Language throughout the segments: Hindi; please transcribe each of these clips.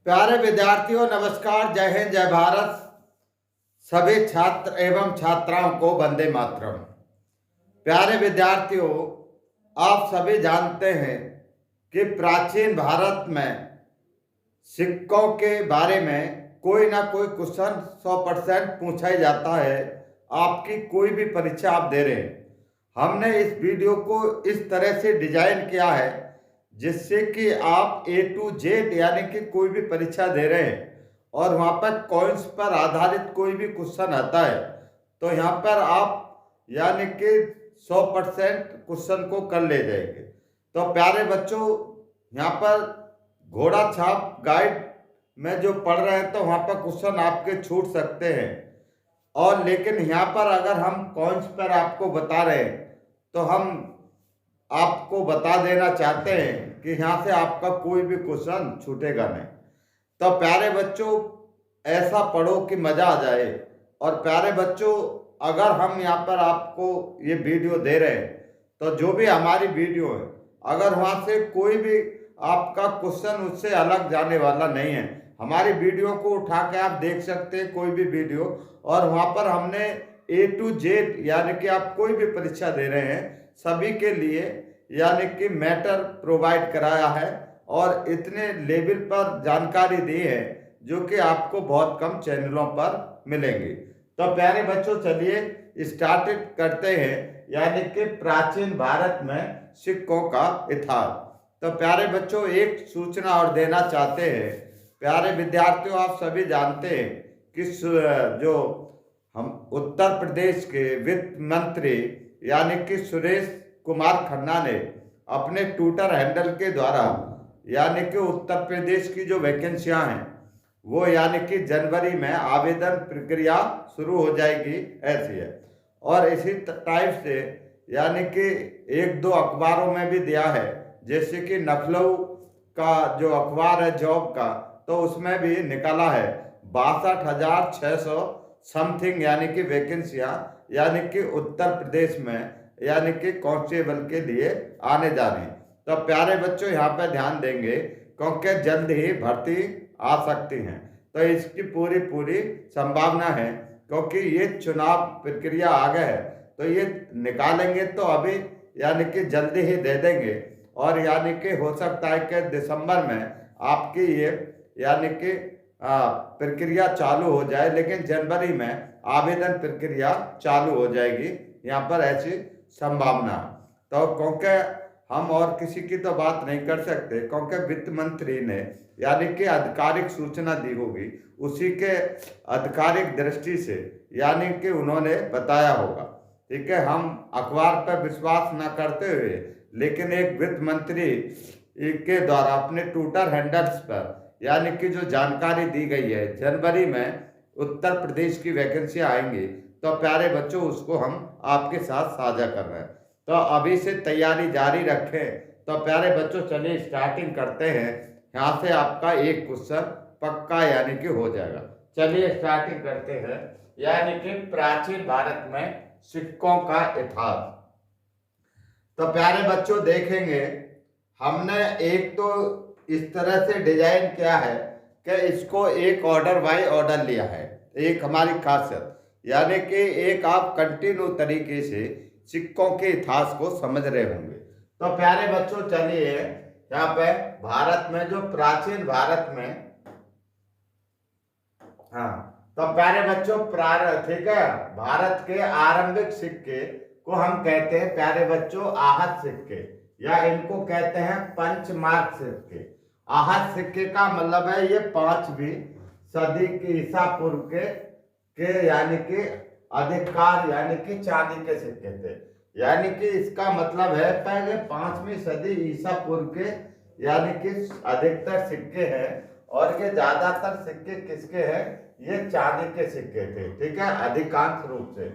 प्यारे विद्यार्थियों, नमस्कार। जय हिंद, जय भारत। सभी छात्र एवं छात्राओं को वंदे मातरम। प्यारे विद्यार्थियों, आप सभी जानते हैं कि प्राचीन भारत में सिक्कों के बारे में कोई ना कोई क्वेश्चन 100% पूछा ही जाता है। आपकी कोई भी परीक्षा आप दे रहे हैं, हमने इस वीडियो को इस तरह से डिजाइन किया है जिससे कि आप A to Z यानी कि कोई भी परीक्षा दे रहे हैं और वहाँ पर कॉइन्स पर आधारित कोई भी क्वेश्चन आता है तो यहाँ पर आप यानी कि 100% क्वेश्चन को कर ले जाएंगे। तो प्यारे बच्चों, यहाँ पर घोड़ा छाप गाइड में जो पढ़ रहे हैं तो वहाँ पर क्वेश्चन आपके छूट सकते हैं, और लेकिन यहाँ पर अगर हम कॉइन्स पर आपको बता रहे हैं तो हम आपको बता देना चाहते हैं कि यहाँ से आपका कोई भी क्वेश्चन छूटेगा नहीं। तो प्यारे बच्चों, ऐसा पढ़ो कि मज़ा आ जाए। और प्यारे बच्चों, अगर हम यहाँ पर आपको ये वीडियो दे रहे हैं तो जो भी हमारी वीडियो है, अगर वहाँ से कोई भी आपका क्वेश्चन उससे अलग जाने वाला नहीं है। हमारी वीडियो को उठा के आप देख सकते हैं कोई भी वीडियो, और वहाँ पर हमने A to Z यानी कि आप कोई भी परीक्षा दे रहे हैं सभी के लिए यानी कि मैटर प्रोवाइड कराया है और इतने लेवल पर जानकारी दी है जो कि आपको बहुत कम चैनलों पर मिलेंगी। तो प्यारे बच्चों, चलिए स्टार्ट करते हैं यानी कि प्राचीन भारत में सिक्कों का इतिहास। तो प्यारे बच्चों, एक सूचना और देना चाहते हैं। प्यारे विद्यार्थियों, आप सभी जानते हैं कि जो हम उत्तर प्रदेश के वित्त मंत्री यानी कि सुरेश कुमार खन्ना ने अपने ट्विटर हैंडल के द्वारा यानी कि उत्तर प्रदेश की जो वैकेंसियां हैं वो यानी कि जनवरी में आवेदन प्रक्रिया शुरू हो जाएगी ऐसी है। और इसी टाइप से यानी कि एक दो अखबारों में भी दिया है, जैसे कि लखनऊ का जो अखबार है जॉब का, तो उसमें भी निकाला है 62,600 समथिंग यानी कि वैकेंसियां यानी कि उत्तर प्रदेश में यानी कि कांस्टेबल के लिए आने जा रही हैं। तो प्यारे बच्चों, यहाँ पे ध्यान देंगे क्योंकि जल्द ही भर्ती आ सकती हैं। तो इसकी पूरी पूरी संभावना है क्योंकि ये चुनाव प्रक्रिया आ गया है तो ये निकालेंगे तो अभी यानी कि जल्दी ही दे देंगे, और यानी कि हो सकता है कि दिसंबर में आपकी ये यानी कि प्रक्रिया चालू हो जाए, लेकिन जनवरी में आवेदन प्रक्रिया चालू हो जाएगी। यहाँ पर ऐसी संभावना। तो क्योंकि हम और किसी की तो बात नहीं कर सकते क्योंकि वित्त मंत्री ने यानी कि आधिकारिक सूचना दी होगी, उसी के आधिकारिक दृष्टि से यानी कि उन्होंने बताया होगा। ठीक है, हम अखबार पर विश्वास न करते हुए लेकिन एक वित्त मंत्री के द्वारा अपने ट्विटर हैंडल्स पर यानी कि जो जानकारी दी गई है जनवरी में उत्तर प्रदेश की वैकेंसी आएंगी, तो प्यारे बच्चों उसको हम आपके साथ साझा कर रहे हैं। तो अभी से तैयारी जारी रखें। तो प्यारे बच्चों, चलिए स्टार्टिंग करते हैं। यहाँ से आपका एक क्वेश्चन पक्का यानी कि हो जाएगा। चलिए स्टार्टिंग करते हैं यानी कि प्राचीन भारत में सिक्कों का इतिहास। तो प्यारे बच्चों, देखेंगे हमने एक तो इस तरह से डिजाइन किया है कि इसको एक ऑर्डर बाय ऑर्डर लिया है। एक हमारी खासियत यानी कि एक आप कंटिन्यू तरीके से सिक्कों के इतिहास को समझ रहे होंगे। तो प्यारे बच्चों, चलिए यहाँ पे भारत में जो प्राचीन भारत में, हाँ, तो प्यारे बच्चों ठीक है, भारत के आरंभिक सिक्के को हम कहते हैं प्यारे बच्चों आहत सिक्के, या इनको कहते हैं पंचमार्क सिक्के। आहत सिक्के का मतलब है ये 5वीं सदी के ईसा पूर्व के यानी कि अधिकार यानी कि चांदी के सिक्के थे। यानी कि इसका मतलब है पहले 5वीं सदी ईसा पूर्व के यानी कि अधिकतर सिक्के हैं, और ये ज्यादातर सिक्के किसके हैं, ये चांदी के सिक्के थे। ठीक है, अधिकांश रूप से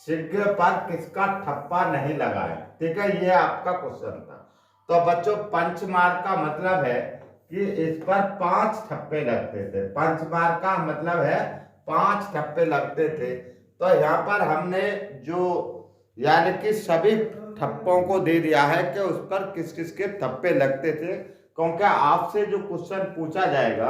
सिक्के पर किसका ठप्पा नहीं लगा है। ठीक है, ये आपका क्वेश्चन था। तो बच्चों, पंचमार्क का मतलब है कि इस पर 5 ठप्पे लगते थे। पंचमार्क का मतलब है 5 ठप्पे लगते थे। तो यहाँ पर हमने जो यानी कि सभी ठप्पों को दे दिया है कि उस पर किस किस के ठप्पे लगते थे, क्योंकि आपसे जो क्वेश्चन पूछा जाएगा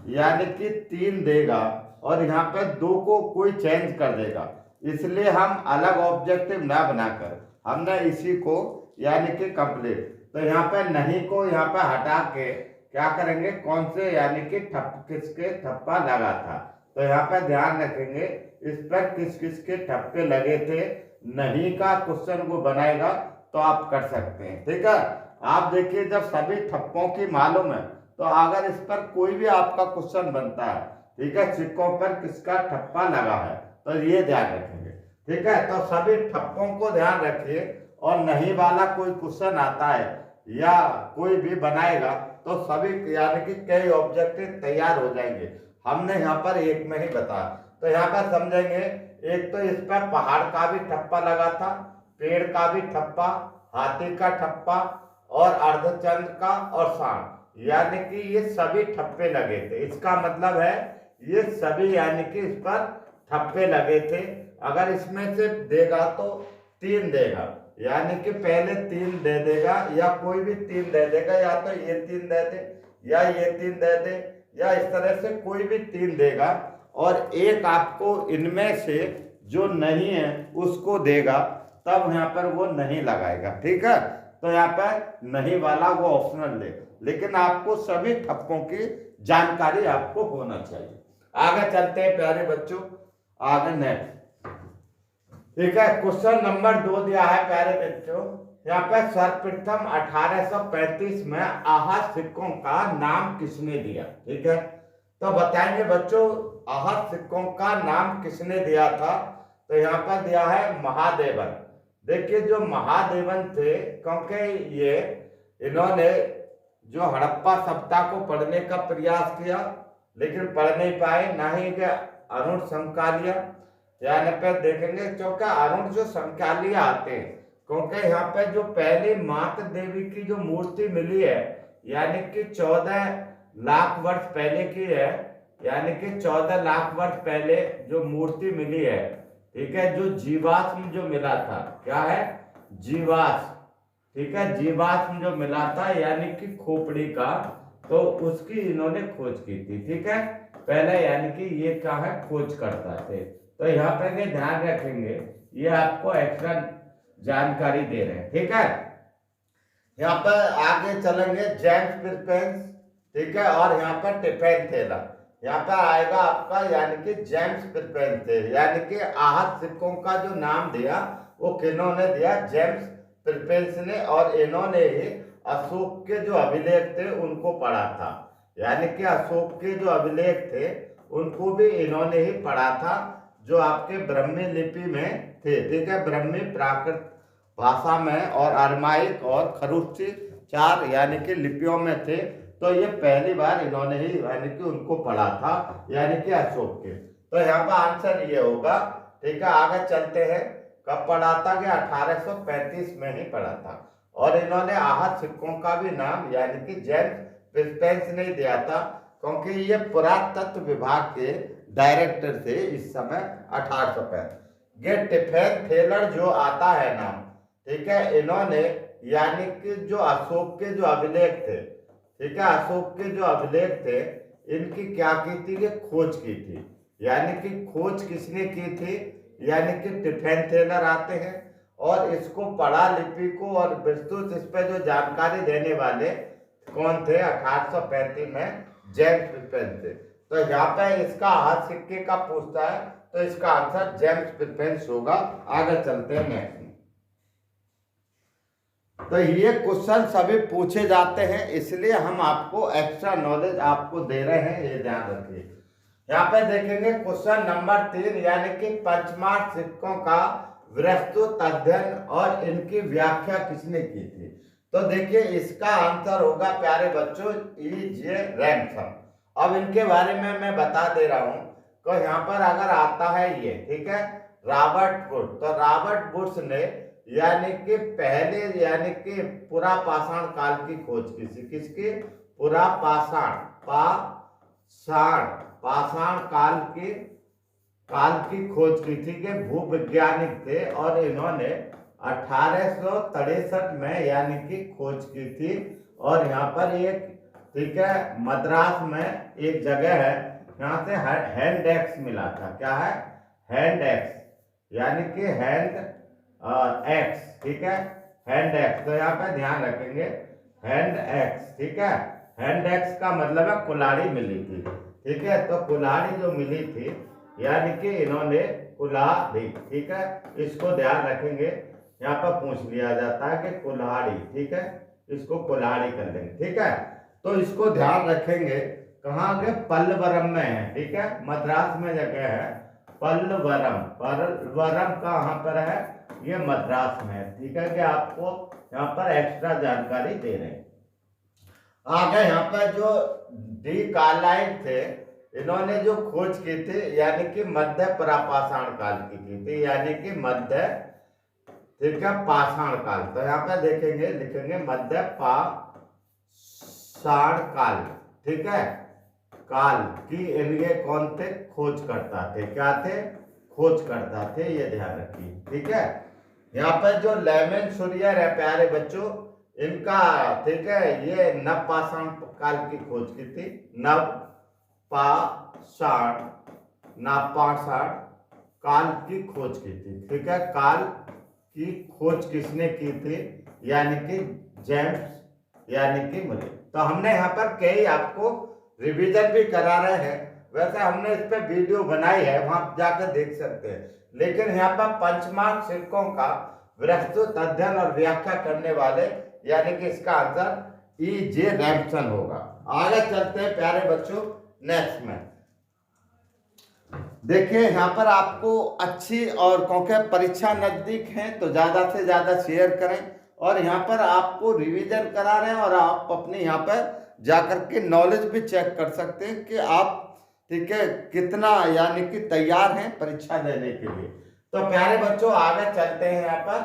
यानी कि 3 देगा और यहाँ पे 2 को कोई चेंज कर देगा, इसलिए हम अलग ऑब्जेक्टिव ना बनाकर हमने इसी को यानी कि कंप्लीट, तो यहाँ पे नहीं को यहाँ पे हटा के क्या करेंगे, कौन से यानी कि किसके ठप्पा लगा था, तो यहाँ पे ध्यान रखेंगे इस पर किस किस के ठप्पे लगे थे। नहीं का क्वेश्चन को बनाएगा तो आप कर सकते हैं, ठीक है। आप देखिए जब सभी ठप्पों की मालूम है तो अगर इस पर कोई भी आपका क्वेश्चन बनता है, ठीक है, सिक्कों पर किसका ठप्पा लगा है, तो ये ध्यान रखेंगे, ठीक है। तो सभी ठप्पों को ध्यान रखिए और नहीं वाला कोई क्वेश्चन आता है या कोई भी बनाएगा तो सभी यानी कि कई ऑब्जेक्टिव तैयार हो जाएंगे। हमने यहाँ पर एक में ही बताया, तो यहाँ पर समझेंगे एक तो इस पर पहाड़ का भी ठप्पा लगा था, पेड़ का भी ठप्पा, हाथी का ठप्पा और अर्धचंद्र का और सांड, यानी कि ये सभी ठप्पे लगे थे। इसका मतलब है ये सभी यानी कि इस पर ठप्पे लगे थे। अगर इसमें से देगा तो 3 देगा, यानी कि पहले 3 दे देगा या कोई भी 3 दे देगा, या तो ये 3 दे दे या ये 3 दे दे या इस तरह से कोई भी 3 देगा और एक आपको इनमें से जो नहीं है उसको देगा, तब यहाँ पर वो नहीं लगाएगा, ठीक है। तो यहाँ पर नहीं वाला वो ऑप्शनल ले, लेकिन आपको सभी ठप्पों की जानकारी आपको होना चाहिए। आगे चलते हैं प्यारे बच्चों, आगे नेक्स्ट, ठीक है। क्वेश्चन नंबर 2 दिया है प्यारे बच्चों, यहाँ पे सर्वप्रथम 1835 में आहत सिक्कों का नाम किसने दिया, ठीक है। तो बताएंगे बच्चों आहत सिक्कों का नाम किसने दिया था, तो यहाँ पर दिया है महादेवन। देखिए जो महादेवन थे, क्योंकि ये इन्होंने जो हड़प्पा सभ्यता को पढ़ने का प्रयास किया लेकिन पढ़ नहीं पाए, ना ही के अरुण संकालिया यहाँ पे देखेंगे, क्योंकि अरुण जो संकालिया आते हैं, क्योंकि यहाँ पे जो पहली माता देवी की जो मूर्ति मिली है यानी कि 14 लाख वर्ष पहले की है, यानी कि 14 लाख वर्ष पहले जो मूर्ति मिली है, ठीक है, जो जीवाश्म जो मिला था, क्या है जीवाश्म, ठीक है, जीवाश्म जो मिला था यानी कि खोपड़ी का, तो उसकी इन्होंने खोज की थी, ठीक है, पहले यानी कि ये क्या है खोज करता थे। तो यहाँ पे ध्यान रखेंगे ये आपको एक्स्ट्रा जानकारी दे रहे हैं, ठीक है। यहाँ पर आगे चलेंगे जेम्स प्रिंसेप, ठीक है, और यहाँ पर टिफेन थेलर, यहाँ पर आएगा आपका यानी कि जेम्स प्रिंसेप, यानी कि आहत सिक्कों का जो नाम दिया वो किन्होंने दिया, जेम्स प्रिंसेप ने, और इन्होंने ही अशोक के जो अभिलेख थे उनको पढ़ा था, यानी कि अशोक के जो अभिलेख थे उनको भी इन्होंने ही पढ़ा था, जो आपके ब्राह्मी लिपि में थे, ठीक है, ब्राह्मी प्राकृत भाषा में और अरमाइक और खरूची 4 यानी कि लिपियों में थे। तो ये पहली बार इन्होंने ही यानी कि उनको पढ़ा था, यानी कि अशोक के। तो यहाँ पर आंसर ये होगा, ठीक है। आगे चलते हैं, कब पढ़ा था कि 1835 में ही पढ़ा था, और इन्होंने आहत सिक्कों का भी नाम यानी कि जेम्स प्रिंसेप ने दिया था, क्योंकि ये पुरातत्व विभाग के डायरेक्टर थे इस समय 1865। ये टिफेन थेलर जो आता है नाम, ठीक है, इन्होंने यानी कि जो अशोक के जो अभिलेख थे, ठीक है, अशोक के जो अभिलेख थे इनकी क्या की थी, ये खोज की थी, यानी कि खोज किसने की थी, यानी कि टिफेन थेलर आते हैं, और इसको पढ़ा लिपि को और विस्तृत इस पर जो जानकारी देने वाले कौन थे 1835 में जेम्स प्रिंसेप। तो यहाँ पे इसका हाथ सिक्के का पूछता है तो इसका आंसर जेम्स प्रिंसेप होगा। आगे चलते हैं नेक्स्ट। तो ये क्वेश्चन सभी पूछे जाते हैं, इसलिए हम आपको एक्स्ट्रा नॉलेज आपको दे रहे हैं, ये ध्यान रखिए। यहाँ पे देखेंगे क्वेश्चन नंबर 3, यानी कि पंचमार्क सिक्कों का विस्तृत अध्ययन और इनकी व्याख्या किसने की थी। तो देखिए इसका आंसर होगा प्यारे बच्चों E.J. रैमसन। अब इनके बारे में मैं बता दे रहा हूं, तो यहाँ पर अगर आता है ये, ठीक है, रॉबर्ट वुड, तो रॉबर्ट वुड्स ने यानी कि पहले यानी कि पुरा पाषाण काल की खोज की थी, किसकी, पुरा पाषाण पाषाण काल की खोज की थी, कि भूवैज्ञानिक थे, और इन्होंने 1863 में यानी कि खोज की थी, और यहाँ पर एक ठीक है, मद्रास में एक जगह है, यहाँ से हैंड एक्स मिला था। क्या है? हैंड एक्स, यानी कि हैंड एक्स, ठीक है, हैंड एक्स। तो यहाँ पे ध्यान रखेंगे हैंड एक्स, ठीक है। हैंड एक्स का मतलब है कुल्हाड़ी मिली थी, ठीक है। तो कुल्हाड़ी जो मिली थी, यानी कि इन्होंने कुल्हाड़ी, ठीक है, इसको ध्यान रखेंगे। यहाँ पर पूछ लिया जाता है कि कुल्हाड़ी, ठीक है, इसको कुल्हाड़ी कर लेंगे, ठीक है। तो इसको ध्यान रखेंगे, कहाँ के? पल्लवरम में है, ठीक है, मद्रास में जगह है पल्लवरम। पल्लवरम कहाँ पर है? ये मद्रास में है, ठीक है, कि आपको यहाँ पर एक्स्ट्रा जानकारी दे रहे हैं। आगे यहाँ पर जो डी कार्लाइल थे, इन्होंने जो खोज की थी, यानी कि मध्य प्रापाषाण काल की थी, यानी कि मध्य, ठीक है, पाषाण काल। तो यहाँ पे देखेंगे, लिखेंगे मध्य पाषाण काल, ठीक है, काल की इनके कौन थे? खोजकर्ता थे। क्या थे? खोजकर्ता थे, ये ध्यान रखिए, ठीक है। यहाँ पर जो लेमेनसुरियर है प्यारे बच्चों, इनका, ठीक है, ये नव पाषाण काल की खोज की थी। नव पाषाण काल की खोज की थी, ठीक है। काल की खोज किसने की थी? यानी कि जेम्स, यानी कि मुरे। तो हमने यहाँ पर कई आपको रिवीजन भी करा रहे हैं, वैसे हमने इस पे वीडियो बनाई है, वहां जाकर देख सकते हैं। लेकिन यहाँ पर पंचमार्क सिक्कों का विस्तृत अध्ययन और व्याख्या करने वाले, यानी कि इसका आंसर ई जे रैम्पसन होगा। आगे चलते हैं प्यारे बच्चों नेक्स्ट में। देखिए यहाँ पर आपको अच्छी, और क्योंकि परीक्षा नजदीक है तो ज्यादा से ज्यादा शेयर करें, और यहाँ पर आपको रिवीजन करा रहे हैं, और आप अपने यहाँ पर जाकर के नॉलेज भी चेक कर सकते हैं कि आप, ठीक है, कितना यानी कि तैयार हैं परीक्षा देने के लिए। तो प्यारे बच्चों आगे चलते हैं यहाँ पर,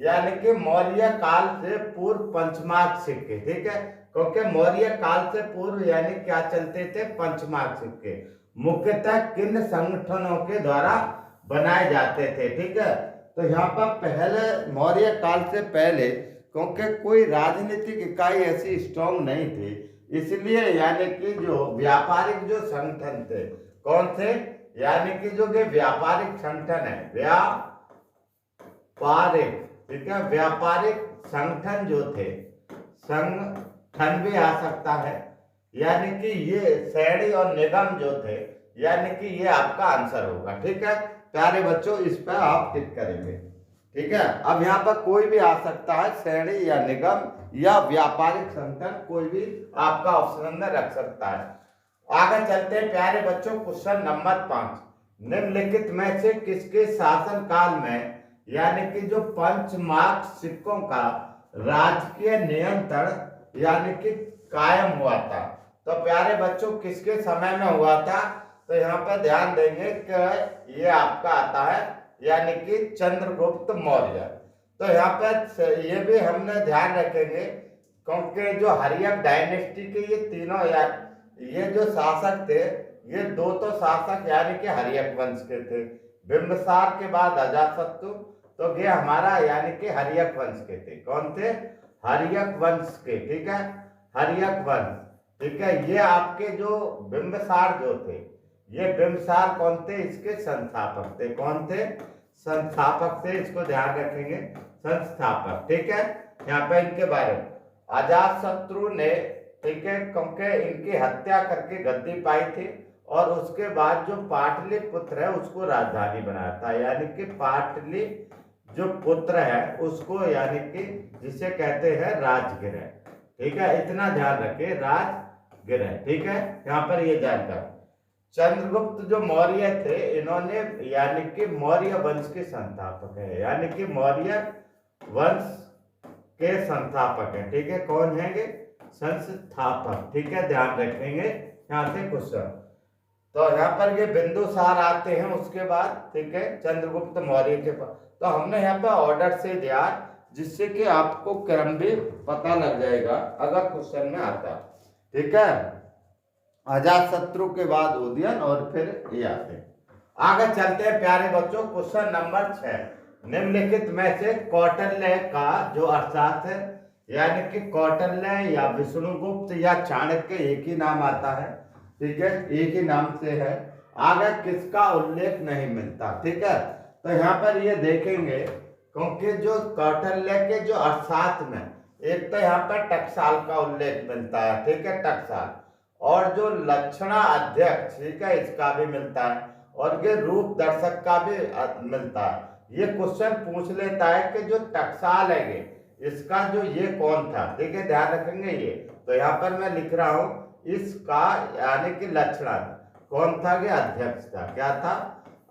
यानी कि मौर्य काल से पूर्व पंचमार्क सिक्के, ठीक है, क्योंकि मौर्य काल से पूर्व यानी क्या चलते थे? पंचमार्क सिक्के मुख्यतः किन संगठनों के द्वारा बनाए जाते थे, ठीक है। तो यहाँ पर पहले मौर्य काल से पहले, क्योंकि कोई राजनीतिक इकाई ऐसी स्ट्रॉन्ग नहीं थी, इसलिए यानी कि जो व्यापारिक जो संगठन थे, कौन थे? यानी कि जो के व्यापारिक संगठन है, व्यापारिक, ठीक है, व्यापारिक संगठन जो थे, संगठन भी आ सकता है, यानी कि ये श्रेणी और निगम जो थे, यानी कि ये आपका आंसर होगा, ठीक है प्यारे बच्चों, इस पर आप टिक करेंगे, ठीक है। अब यहाँ पर कोई भी आ सकता है, श्रेणी या निगम या व्यापारिक संगठन, कोई भी आपका ऑप्शन में रख सकता है। आगे चलते हैं प्यारे बच्चों, क्वेश्चन नंबर 5। निम्नलिखित में से किसके शासन काल में, यानी कि जो पंचमार्क सिक्कों का राजकीय नियंत्रण यानी कि कायम हुआ था? तो प्यारे बच्चों किसके समय में हुआ था? तो यहाँ पर ध्यान देंगे कि ये आपका आता है, यानी कि चंद्रगुप्त मौर्य। तो यहाँ पर ये भी हमने ध्यान रखेंगे, क्योंकि जो हर्यक डायनेस्टी के ये तीनों, ये जो शासक थे, ये दो तो शासक यानी कि हर्यक वंश के थे। बिंबिसार के बाद अजातशत्रु, तो ये हमारा यानी कि हर्यक वंश के थे। कौन थे? हर्यक वंश के, ठीक है, हर्यक वंश, ठीक है। ये आपके जो बिंबिसार जो थे, ये बिंबिसार कौन थे? इसके संस्थापक थे। कौन थे? संस्थापक थे, इसको ध्यान रखेंगे, संस्थापक, ठीक है। यहाँ पे इनके बारे में अजातशत्रु ने, ठीक है, क्योंकि इनकी हत्या करके गद्दी पाई थी, और उसके बाद जो पाटलिपुत्र है उसको राजधानी बनाया था, यानी कि पाटली जो पुत्र है उसको, यानी कि जिसे कहते हैं राजगृह, ठीक है, इतना ध्यान रखें, राजगृह, ठीक है। यहाँ पर ये जानकारी, चंद्रगुप्त जो मौर्य थे, इन्होंने यानी कि मौर्य वंश के संस्थापक है, यानी कि मौर्य वंश के संस्थापक है, ठीक है। कौन है ये? संस्थापक, ठीक है, ध्यान रखेंगे यहाँ से क्वेश्चन। तो यहाँ पर ये बिंदुसार आते हैं उसके बाद, ठीक है, चंद्रगुप्त मौर्य के पास। तो हमने यहाँ पर ऑर्डर से दिया, जिससे कि आपको क्रम भी पता लग जाएगा अगर क्वेश्चन में आता, ठीक है। अजातशत्रु के बाद उदयन, और फिर ये आते हैं। आगे चलते हैं प्यारे बच्चों, क्वेश्चन नंबर 6। निम्नलिखित में से कौटिल्य का जो अर्थशास्त्र है, यानी कि कौटिल्य या विष्णुगुप्त या चाणक्य एक ही नाम आता है, ठीक है, एक ही नाम से है। आगे किसका उल्लेख नहीं मिलता, ठीक है। तो यहाँ पर ये देखेंगे, क्योंकि जो कौटिल्य के जो अर्थशास्त्र में एक तो यहाँ पर टकसाल का उल्लेख मिलता है, ठीक है, टकसाल, और जो लक्षणा अध्यक्ष, ठीक है, इसका भी मिलता है, और ये रूप दर्शक का भी मिलता है। ये क्वेश्चन पूछ लेता है कि जो टकसाल है इसका जो ये कौन था, ठीक है, ध्यान रखेंगे ये। तो यहाँ पर मैं लिख रहा हूं इसका, यानी कि लक्षणा कौन था, ये अध्यक्ष था। क्या था?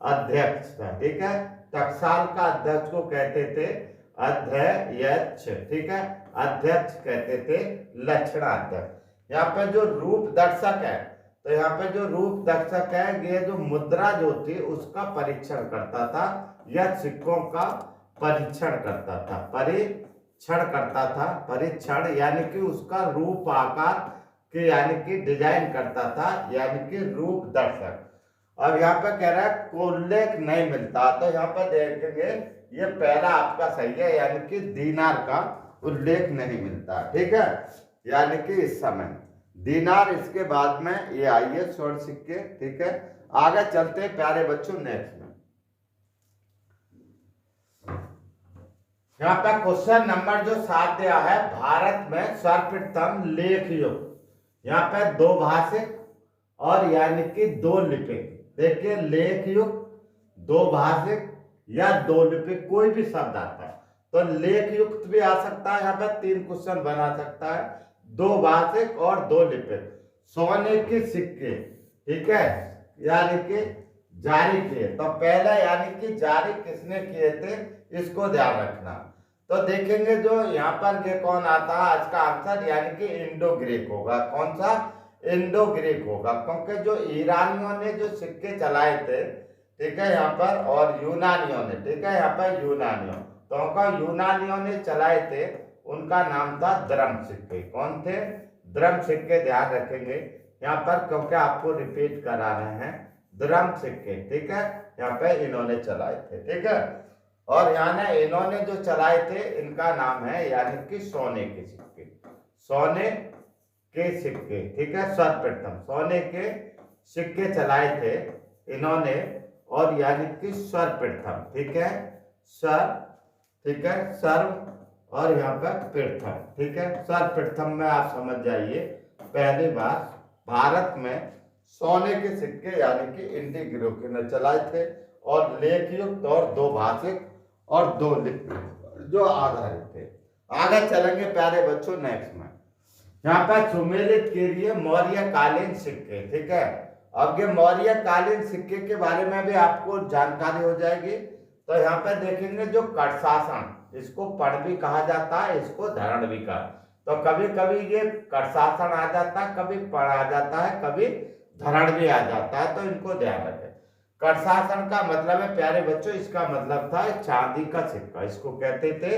अध्यक्ष था, ठीक है। टकसाल का अध्यक्ष को कहते थे अध्यक्ष, ठीक है, अध्यक्ष कहते थे लक्षणाध्यक्ष। यहाँ पे जो रूप दर्शक है, तो यहाँ पे जो रूप दर्शक है ये जो मुद्रा जो थी उसका परीक्षण करता था, या सिक्कों का परीक्षण करता था, परीक्षण करता था, परीक्षण यानी कि उसका रूप आकार के, यानी कि डिजाइन करता था, यानी कि रूप दर्शक। अब यहाँ पे कह रहा है उल्लेख नहीं मिलता, तो यहाँ पर देखेंगे ये पहला आपका सही है, यानी कि दीनार का उल्लेख नहीं मिलता, ठीक है, यानी कि इस समय दीनार, इसके बाद में ये आइए स्वर्ण सिक्के, ठीक है। आगे चलते हैं प्यारे बच्चों नेक्स्ट में। यहाँ पे क्वेश्चन नंबर जो 7 दिया है, भारत में सर्वप्रथम लेख युग, यहाँ पे 2 भाषिक और यानी कि 2 लिपिक। देखिए लेख युग, 2 भाषिक या 2 लिपिक, कोई भी शब्द आता है तो लेख युक्त भी आ सकता है। यहाँ पे 3 क्वेश्चन बना सकता है, 2 भाषिक और 2 लिपिक। सोने के सिक्के, ठीक है, यानी कि जारी किए, तो पहला यानी कि जारी किसने किए थे, इसको ध्यान रखना। तो देखेंगे जो यहाँ पर ये कौन आता है, आज का आंसर यानी कि इंडो ग्रीक होगा। कौन सा? इंडो ग्रीक होगा, क्योंकि जो ईरानियों ने जो सिक्के चलाए थे, ठीक है, यहाँ पर, और यूनानियों ने, ठीक है, यहाँ पर यूनानियों, तो यूनानियों ने चलाए थे, उनका नाम था द्रम सिक्के। कौन थे? द्रम सिक्के, ध्यान रखेंगे यहाँ पर, क्योंकि आपको रिपीट करा रहे हैं, द्रम सिक्के, ठीक है, यहाँ पे इन्होंने चलाए थे, ठीक है। और यहाँ इन्होंने जो चलाए थे इनका नाम है यानी कि सोने के सिक्के, सोने के सिक्के, ठीक है, सर्वप्रथम सोने के सिक्के चलाए थे इन्होंने, और यानी कि सर्वप्रथम, ठीक है, सर्व, ठीक है, सर्व, और यहाँ पर प्रथम, ठीक है, सर्वप्रथम में आप समझ जाइए, पहली बार भारत में सोने के सिक्के यानी कि इंडी ग्रीक ने चलाए थे, और लेख युक्त और 2 भाषिक और 2 लिपिक जो आधारित थे। आगे चलेंगे प्यारे बच्चों नेक्स्ट में। यहाँ पर सुमेलित के लिए मौर्य कालीन सिक्के, ठीक है। अब ये मौर्य कालीन सिक्के के बारे में भी आपको जानकारी हो जाएगी। तो यहाँ पे देखेंगे जो कड़शासन, इसको पढ़ भी कहा जाता है, इसको धरण भी कहा, तो कभी कभी ये कड़शासन आ जाता है, कभी पढ़ आ जाता है, कभी धरण भी आ जाता है, तो इनको ध्यान रखें। कड़शासन का मतलब है प्यारे बच्चों, इसका मतलब था चांदी का सिक्का, इसको कहते थे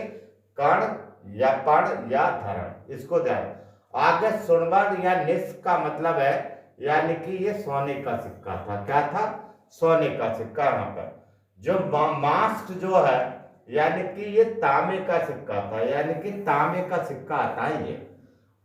कर्ण या पढ़ या धरण, इसको ध्यान। आगे सुनबड़ या निष्क का मतलब है, यानी कि ये सोने का सिक्का था। क्या था? सोने का सिक्का। यहाँ पर जो मास्ट जो है, यानी कि ये तांबे का सिक्का था, यानी कि तांबे का सिक्का आता है ये।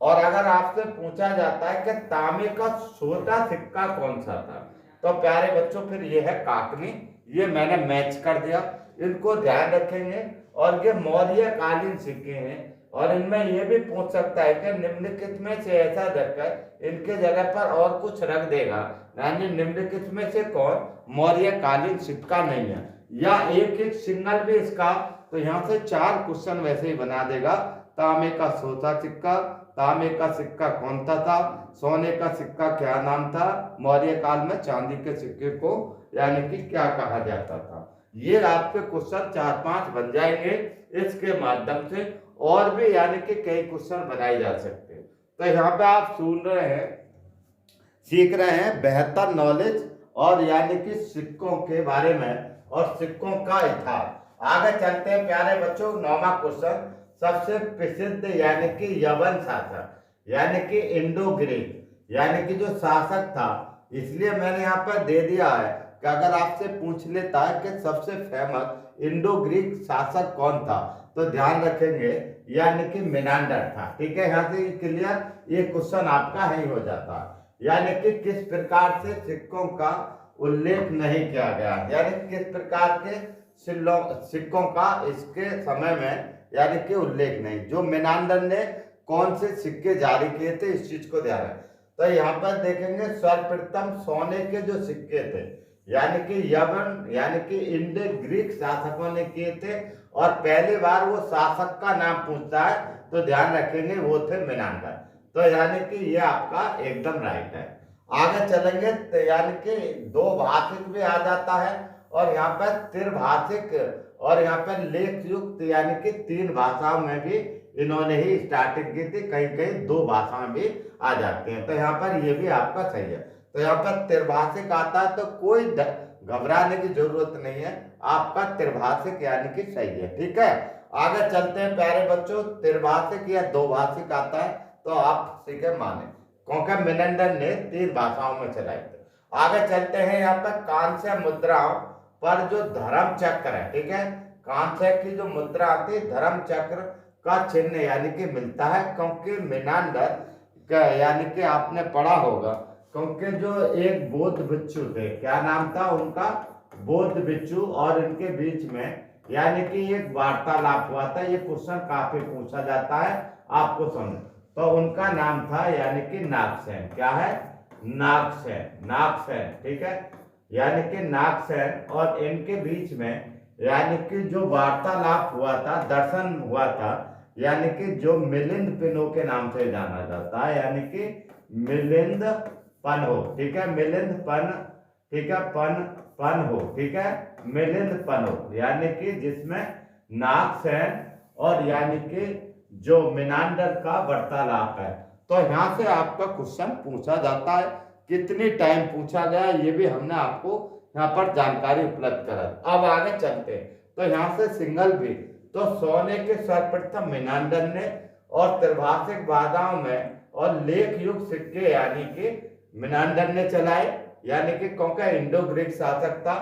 और अगर आपसे पूछा जाता है कि तांबे का छोटा सिक्का कौन सा था, तो प्यारे बच्चों फिर ये है काकनी, ये मैंने मैच कर दिया, इनको ध्यान रखेंगे। और ये मौर्य कालीन सिक्के हैं, और इनमें यह भी पूछ सकता है कि निम्नलिखित में से ऐसा रखकर इनके जगह पर और कुछ रख देगा, यानी निम्नलिखित में से कौन मौर्य कालीन सिक्का नहीं है, या एक एक सिंगल भी इसका, तो यहाँ से 4 क्वेश्चन वैसे ही बना देगा। तांबे का छोटा सिक्का, तांबे का सिक्का कौन सा था, सोने का सिक्का क्या नाम था, मौर्य काल में चांदी के सिक्के को यानी कि क्या कहा जाता था। ये आपके क्वेश्चन 4-5 बन जाएंगे इसके माध्यम से, और भी यानी कि कई क्वेश्चन बनाए जा सकते हैं। तो यहाँ पे आप सुन रहे हैं, सीख रहे हैं बेहतर नॉलेज और यानी कि सिक्कों के बारे में और सिक्कों का इतिहास। आगे चलते हैं प्यारे बच्चों, 9वां क्वेश्चन, सबसे प्रसिद्ध यानी कि यवन शासक, यानी कि इंडो ग्रीक, यानी कि जो शासक था, इसलिए मैंने यहाँ पर दे दिया है कि अगर आपसे पूछ लेता है कि सबसे फेमस इंडो ग्रीक शासक कौन था, तो ध्यान रखेंगे यानी कि मेनांडर था। ठीक है, यहाँ से क्लियर, ये क्वेश्चन आपका ही हो जाता है। यानी कि किस प्रकार से सिक्कों का उल्लेख नहीं किया गया, यानी किस प्रकार के सिक्कों का इसके समय में यानी कि उल्लेख नहीं, जो मेनांडर ने कौन से सिक्के जारी किए थे, इस चीज को ध्यान है। तो यहाँ पर देखेंगे सर्वप्रथम सोने के जो सिक्के थे यानी कि यवन यानी कि इंडो ग्रीक शासकों ने किए थे, और पहली बार वो शासक का नाम पूछता है तो ध्यान रखेंगे वो थे मेनांडर। तो यानी कि ये आपका एकदम राइट है। आगे चलेंगे तो यानी कि दो भाषिक भी आ जाता है, और यहाँ पर त्रिभाषिक और यहाँ पर लेख युक्त यानी कि 3 भाषाओं में भी इन्होंने ही स्टार्टिंग की थी, कहीं कहीं 2 भाषाएं भी आ जाती हैं। तो यहाँ पर ये भी आपका सही है। तो यहाँ पर त्रिभाषिक आता है तो कोई घबराने की जरूरत नहीं है, आपका त्रिभाषिक यानी कि सही है। ठीक है, आगे चलते हैं प्यारे बच्चों। त्रिभाषिक या 2 भाषिक आता है तो आप सीखे माने, क्योंकि मेनांडर ने 3 भाषाओं में चलाई थी। आगे चलते हैं, यहाँ पर कांस्य मुद्राओं पर जो धर्म चक्र है, ठीक है, कांस्य की जो मुद्रा आती है धर्म चक्र का चिन्ह यानी कि मिलता है, क्योंकि मेनांडर का यानी कि आपने पढ़ा होगा, क्योंकि जो एक बौद्ध भिक्षु थे, क्या नाम था उनका, बौद्ध भिक्षु, और इनके बीच में यानी कि एक वार्तालाप हुआ था। ये क्वेश्चन काफी पूछा जाता है, आपको समझ। तो उनका नाम था यानी कि नागसेन। क्या है, नागसेन, नागसेन। ठीक है, यानी कि नागसेन और इनके बीच में यानी कि जो वार्तालाप हुआ था, दर्शन हुआ था, यानी कि जो मिलिंद पिनो के नाम से जाना जाता है, यानी कि मिलिंद पन्हो। ठीक है, मिलिंद पन, ठीक है, पन्हो। ठीक है, मिलिंद पन्हो, यानी कि जिसमें नागसेन और यानी कि जो मेनांडर का वार्तालाप है। तो यहाँ से आपका क्वेश्चन पूछा जाता है, कितनी टाइम पूछा गया ये भी हमने आपको यहाँ पर जानकारी उपलब्ध करा। अब आगे चलते हैं, तो यहाँ से सिंगल भी, तो सोने के सर्वप्रथम मेनांडर ने, और त्रिभाषिक बाधाओं में और लेख युग सिक्के यानी कि मेनांडर ने चलाए, यानी कि क्योंकि इंडो ग्रीक शासक था।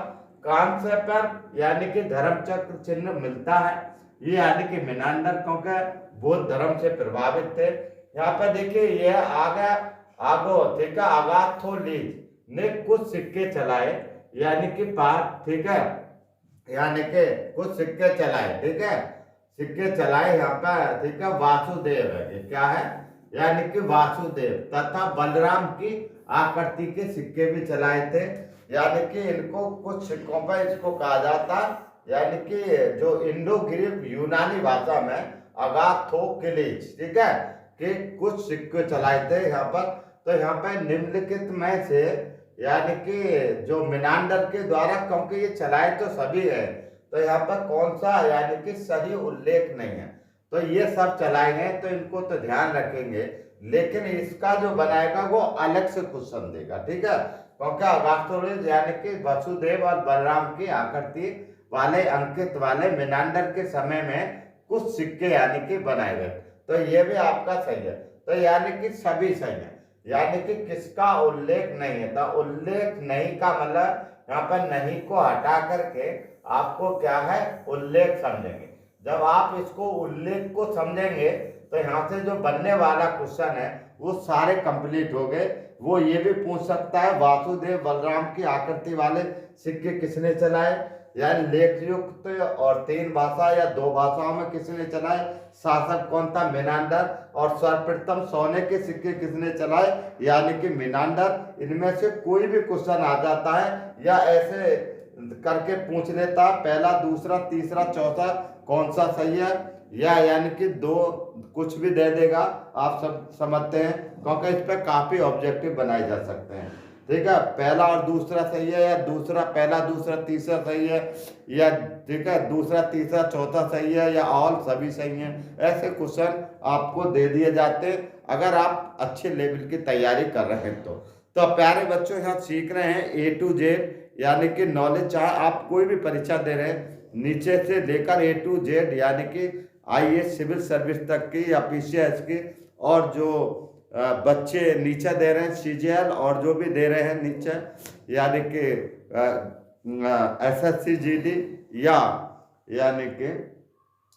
कांस्य पर यानी कि धर्म चक्र चिन्ह मिलता है, ये यानी कि मेनांडर क्योंकि बौद्ध धर्म से प्रभावित थे। यहाँ पर देखिए यह ठीक है, अगाथोलीज ने कुछ सिक्के चलाए, यानी कि ठीक है, यानी कि कुछ सिक्के चलाए। ठीक है, सिक्के चलाए यहाँ पर, ठीक है, वासुदेव है, ये क्या है, यानी कि वासुदेव, तथा बलराम की आकृति के सिक्के भी चलाए थे। यानी कि इनको कुछ सिक्कों पर इसको कहा जाता, यानी कि जो इंडो ग्रीक यूनानी भाषा में अगाथोक्लिज, ठीक है, कि कुछ सिक्के चलाए थे यहाँ पर। तो यहाँ पर निम्नलिखित में से यानी कि जो मेनांडर के द्वारा, क्योंकि ये चलाए तो सभी है, तो यहाँ पर कौन सा यानी कि सही उल्लेख नहीं है। तो ये सब चलाए गए तो इनको तो ध्यान रखेंगे, लेकिन इसका जो बनाएगा वो अलग से क्वेश्चन देगा। ठीक है, क्योंकि अगाथोक्लिज यानी कि वसुदेव और बलराम की आकृति वाले अंकित वाले मेनांडर के समय में कुछ सिक्के यानी कि बनाए गए। तो ये भी आपका सही है। तो यानी कि सभी सही है, यानी कि किसका उल्लेख नहीं है। तो उल्लेख नहीं का मतलब यहाँ पर नहीं को हटा करके आपको क्या है, उल्लेख समझेंगे। जब आप इसको उल्लेख को समझेंगे तो यहाँ से जो बनने वाला क्वेश्चन है वो सारे कंप्लीट हो गए। वो ये भी पूछ सकता है वासुदेव बलराम की आकृति वाले सिक्के किसने चलाए, यानी लेख युक्त और 3 भाषा या 2 भाषाओं में किसने चलाए, शासक कौन था, मेनांडर, और सर्वप्रथम सोने के सिक्के किसने चलाए, यानी कि मेनांडर। इनमें से कोई भी क्वेश्चन आ जाता है या ऐसे करके पूछ लेता, पहला दूसरा तीसरा चौथा कौन सा सही है, या यानी कि 2 कुछ भी दे देगा, आप सब समझते हैं, क्योंकि इस पर काफी ऑब्जेक्टिव बनाए जा सकते हैं। ठीक है, पहला और दूसरा सही है, या दूसरा पहला दूसरा तीसरा सही है, या ठीक है दूसरा तीसरा चौथा सही है, या ऑल सभी सही हैं। ऐसे क्वेश्चन आपको दे दिए जाते हैं अगर आप अच्छे लेवल की तैयारी कर रहे हैं। तो प्यारे बच्चों यहाँ सीख रहे हैं A to Z यानी कि नॉलेज, चाहे आप कोई भी परीक्षा दे रहे हैं नीचे से लेकर A to Z यानी कि IAS सिविल सर्विस तक की या PCS की, और जो बच्चे नीचे दे रहे हैं CGL और जो भी दे रहे हैं नीचे यानी कि SSC GD या यानी कि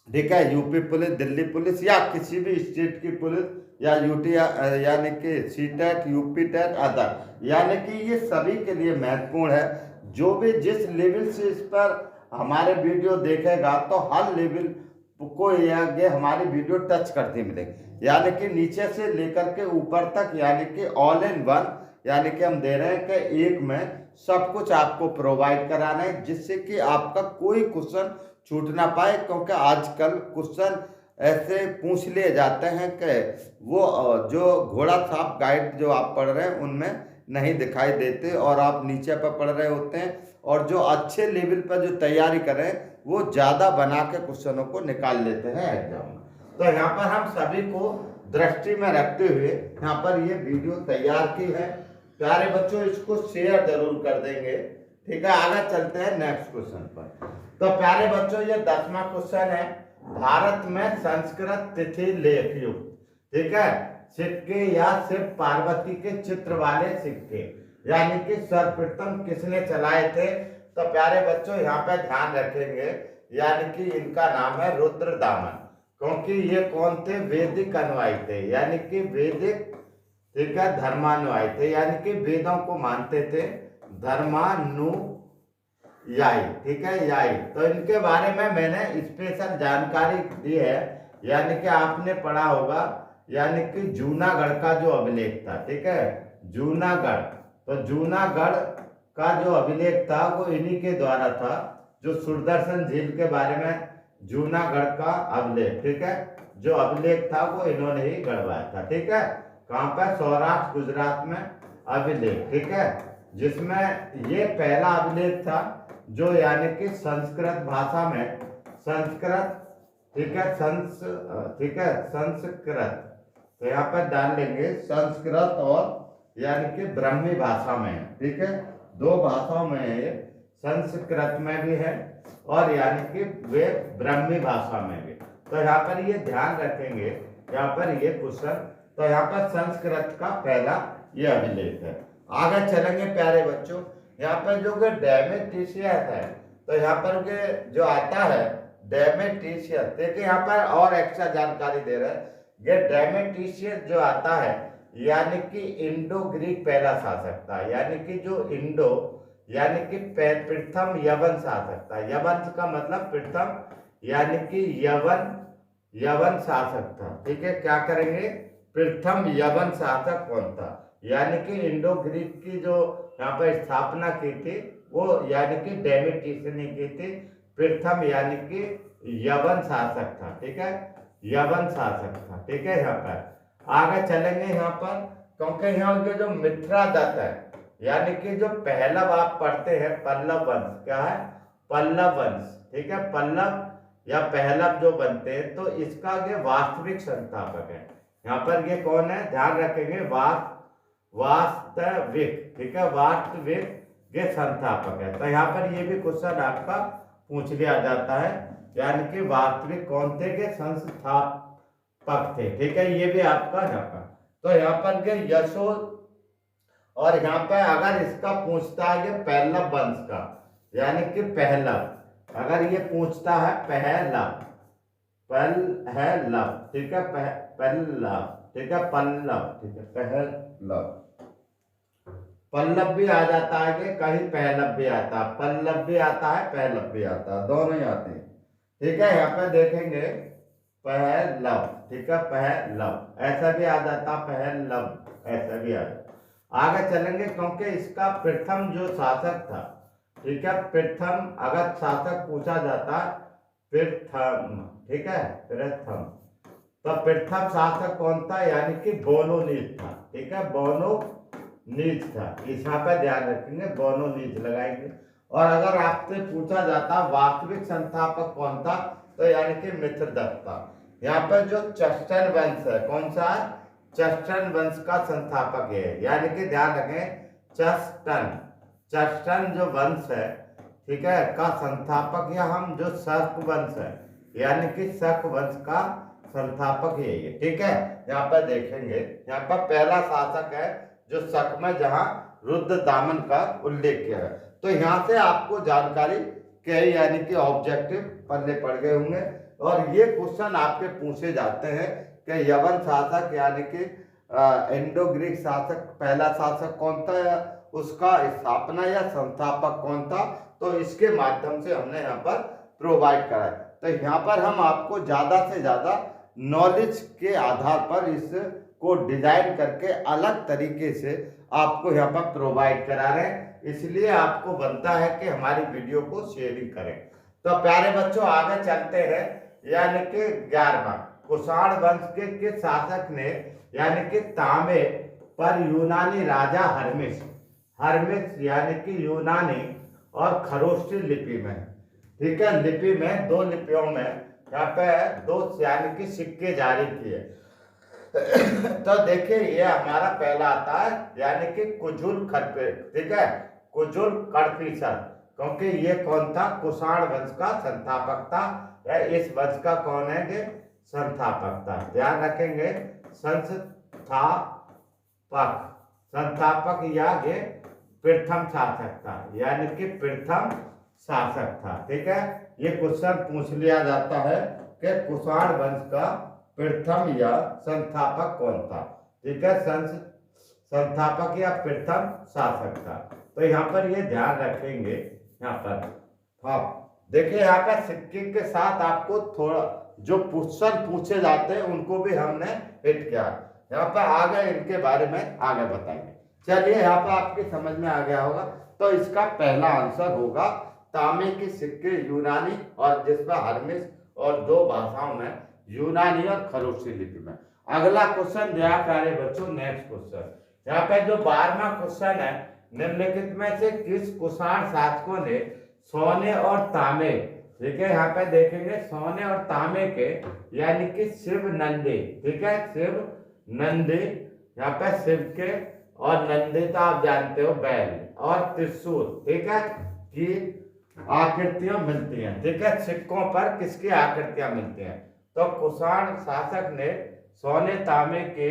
ठीक है, यूपी पुलिस, दिल्ली पुलिस या किसी भी स्टेट की पुलिस या यूटी यानी कि सीटेट, यूपी टेट अदर, यानी कि ये सभी के लिए महत्वपूर्ण है। जो भी जिस लेवल से इस पर हमारे वीडियो देखेगा तो हर लेवल को ये हमारी वीडियो टच करती मिलेगी, यानी कि नीचे से लेकर के ऊपर तक, यानी कि ऑल इन वन, यानी कि हम दे रहे हैं कि एक में सब कुछ आपको प्रोवाइड कराना है, जिससे कि आपका कोई क्वेश्चन छूट ना पाए। क्योंकि आजकल क्वेश्चन ऐसे पूछ लिए जाते हैं कि वो जो घोड़ा छाप गाइड जो आप पढ़ रहे हैं उनमें नहीं दिखाई देते, और आप नीचे पर पढ़ रहे होते हैं, और जो अच्छे लेवल पर जो तैयारी करें वो ज़्यादा बना के क्वेश्चनों को निकाल लेते हैं एग्जाम में। तो यहाँ पर हम सभी को दृष्टि में रखते हुए यहाँ पर ये वीडियो तैयार की है। प्यारे बच्चों, इसको शेयर जरूर कर देंगे। ठीक है, आगे चलते हैं नेक्स्ट क्वेश्चन पर। तो प्यारे बच्चों, ये 10वां क्वेश्चन है, भारत में संस्कृत तिथि लेख युग, ठीक है, सिक्के या शिव पार्वती के चित्र वाले सिक्के, यानी कि सर्वप्रथम किसने चलाए थे? तो प्यारे बच्चों यहाँ पे ध्यान रखेंगे, यानी कि इनका नाम है रुद्रदामन। क्योंकि ये कौन थे? वैदिक अनुयायी थे, यानी कि वैदिक, ठीक है, धर्मानुयायी थे, यानी कि वेदों को मानते थे, धर्मानुयायी, ठीक है, याई। तो इनके बारे में मैंने स्पेशल जानकारी दी है, यानी कि आपने पढ़ा होगा, यानी कि जूनागढ़ का जो अभिलेख था, ठीक है, जूनागढ़, तो जूनागढ़ का जो अभिलेख था वो इन्हीं के द्वारा था, जो सुदर्शन झील के बारे में जूनागढ़ का अभिलेख, ठीक है, जो अभिलेख था वो इन्होंने ही गढ़वाया था। ठीक है, कहाँ पर? सौराष्ट्र गुजरात में अभिलेख, ठीक है, जिसमें ये पहला अभिलेख था जो यानी कि संस्कृत भाषा में, संस्कृत, ठीक है, ठीक है, संस्कृत, तो यहाँ पर डाल लेंगे संस्कृत, और यानी कि ब्राह्मी भाषा में है, ठीक है, दो भाषाओं में है, संस्कृत में भी है और यानी कि वे ब्राह्मी भाषा में भी। तो यहाँ पर ये ध्यान रखेंगे, यहाँ पर ये क्वेश्चन, तो यहाँ पर संस्कृत का पहला ये अभिलेख है। आगे चलेंगे प्यारे बच्चों, यहाँ पर जो डेमेट्रियस है, तो यहाँ पर के जो आता है डेमेट्रियस, देखिए यहाँ पर और एक्स्ट्रा जानकारी दे रहे हैं, ये डेमेट्रियस जो आता है यानी कि इंडो ग्रीक पहला शासक था, यानी कि जो इंडो, यानी कि प्रथम यवन शासक था। यवन का मतलब प्रथम, यानी कि यवन शासक था। ठीक है, क्या करेंगे? प्रथम यवन शासक कौन था? यानी कि इंडो ग्रीक की जो यहाँ पर स्थापना की थी वो यानी कि डेमेट्रियस ने की थी। प्रथम यानी कि यवन शासक था। ठीक है, यवन शासक था। ठीक है, यहाँ पर आगे चलेंगे यहाँ पर, क्योंकि यहाँ के जो मित्रदत्त है, यानी कि जो पहलव आप पढ़ते हैं पल्लव वंश, क्या है? पल्लव वंश। ठीक है, पल्लव या पहलव जो बनते हैं, तो इसका ये वास्तविक संस्थापक है। यहाँ पर ये कौन है? ध्यान रखेंगे, वास्तविक। ठीक है, वास्तविक ये संस्थापक है। तो यहाँ पर ये भी क्वेश्चन आपका पूछ लिया जाता है, यानी कि वास्तविक कौन थे? के संस्थापक थे। ठीक है, ये भी आपका यहाँ पर, तो यहाँ पर के यशो, और यहाँ पे अगर इसका पूछता है ये पहलव वंश का, यानी कि पहलव, अगर ये पूछता है पहलव, ठीक है, पल्लव, ठीक है, पल्लव, ठीक है, पहलव, पल्लव भी आ जाता है कि कहीं पहलव भी आता है, पल्लव भी आता है, पहलव भी आता है, दोनों ही आते हैं। ठीक है, यहाँ पे देखेंगे पहलव, ठीक है, पहलव ऐसा भी आ जाता, पहलव ऐसा भी आ जाता। आगे चलेंगे, क्योंकि इसका प्रथम जो शासक था, ठीक है, प्रथम अगर शासक पूछा जाता, प्रथम, ठीक है, प्रथम, तो प्रथम शासक कौन था? यानी कि बोनोनीज था। ठीक है, बोनोनीज था, इस यहाँ पे ध्यान रखेंगे, बोनोनीज लगाएंगे। और अगर आपसे पूछा जाता वास्तविक संस्थापक कौन था, तो यानी कि मित्रदत्त था। यहाँ पर जो चस्टन वंश है, कौन सा है? चस्टन वंश का संस्थापक है, यानी कि ध्यान रखें, चस्टन जो वंश है, ठीक है, का संस्थापक, या हम जो शक वंश है, यानी कि शक वंश का संस्थापक है ये। ठीक है, यहाँ पर देखेंगे, यहाँ पर पहला शासक है जो शक में, जहाँ रुद्रदामन का उल्लेख किया है। तो यहाँ से आपको जानकारी के, यानी कि ऑब्जेक्टिव पढ़ने पड़ गए होंगे। और ये क्वेश्चन आपके पूछे जाते हैं कि यवन शासक यानी कि इंडो ग्रीक शासक पहला शासक कौन था, या उसका स्थापना या संस्थापक कौन था। तो इसके माध्यम से हमने यहाँ पर प्रोवाइड करा है। तो यहाँ पर हम आपको ज़्यादा से ज़्यादा नॉलेज के आधार पर इसको डिजाइन करके अलग तरीके से आपको यहाँ पर प्रोवाइड करा रहे हैं, इसलिए आपको बनता है कि हमारी वीडियो को शेयरिंग करें। तो प्यारे बच्चों आगे चलते हैं, यानी कि 11वां, कुषाण वंश के किस शासक ने यानी कि तांबे पर यूनानी राजा हर्मिस हर्मिस यानी कि यूनानी और खरोष्टी लिपि में, ठीक है, लिपि में 2 लिपियों में यहाँ पे 2 यानी कि सिक्के जारी किए। तो देखिए ये हमारा पहला आता है यानी कि कुजुल खरपे, ठीक है, कुजुल कड़फीसर, क्योंकि ये कौन था, कुषाण वंश का संस्थापक था, या इस वंश का कौन है कि संस्थापक था। ध्यान रखेंगे संस्थापक या ये प्रथम शासक था, यानी कि प्रथम शासक था, ठीक है। ये क्वेश्चन पूछ लिया जाता है कि कुषाण वंश का प्रथम या संस्थापक कौन था, ठीक है, संस्थापक या प्रथम शासक था। तो यहाँ पर ये ध्यान रखेंगे। यहाँ पर हाँ देखिए, यहाँ पर सिक्के के साथ आपको थोड़ा जो क्वेश्चन पूछे जाते हैं उनको भी हमने हिट किया। यहाँ पर आगे इनके बारे में आगे बताएंगे। चलिए यहाँ पर आपकी समझ में आ गया होगा। तो इसका पहला आंसर होगा तांबे के सिक्के यूनानी और जिसमें हर्मिस और 2 भाषाओं में, यूनानी और खरोष्टी लिपि में। अगला क्वेश्चन दिया प्यारे बच्चों, नेक्स्ट क्वेश्चन। यहाँ पे जो 12वां क्वेश्चन है, निम्नलिखित में से किस कुषाण शासकों ने सोने और तांबे, ठीक है, यहाँ पे देखेंगे सोने और तांबे के यानी कि शिव नंदी, ठीक है, शिव नंदी, यहाँ पे शिव के, और नंदी तो आप जानते हो बैल, और त्रिशूल, ठीक है, की आकृतियां मिलती हैं, ठीक है। सिक्कों पर किसकी आकृतियां मिलती हैं, तो कुषाण शासक ने सोने तांबे के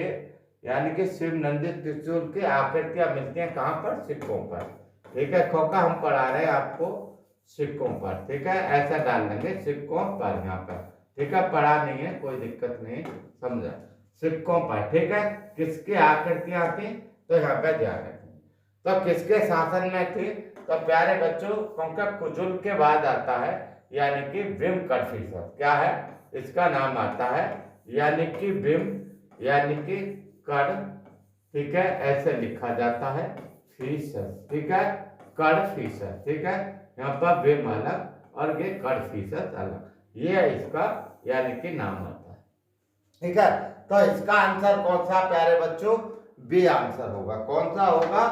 यानी कि शिव नंदी त्रिशूल की आकृतियां मिलती हैं कहां पर, सिक्कों पर, ठीक है। खोखा हम पढ़ा रहे हैं आपको सिक्कों पर, ठीक है, ऐसा डाल देंगे सिक्कों पर यहाँ पर, ठीक है, पढ़ा नहीं है कोई दिक्कत नहीं, समझा, सिक्कों पर, ठीक है। किसकी आकृतियां थी, तो यहाँ पे ध्यान रखें। तो किसके शासन में थी, तो प्यारे बच्चों क्योंकि कुजुल के बाद आता है यानी कि भीम कड़फीसर, क्या है इसका नाम आता है, यानी कि भीम यानी कि कड़, ठीक है, ऐसे लिखा जाता है, फीसर, ठीक है, कड़फीसर, ठीक है, यहाँ पर भीम अलग और ये कड़फीसर अलग, ये इसका यानी कि नाम आता है, ठीक है। तो इसका आंसर कौन सा प्यारे बच्चों, बी आंसर होगा। कौन सा होगा,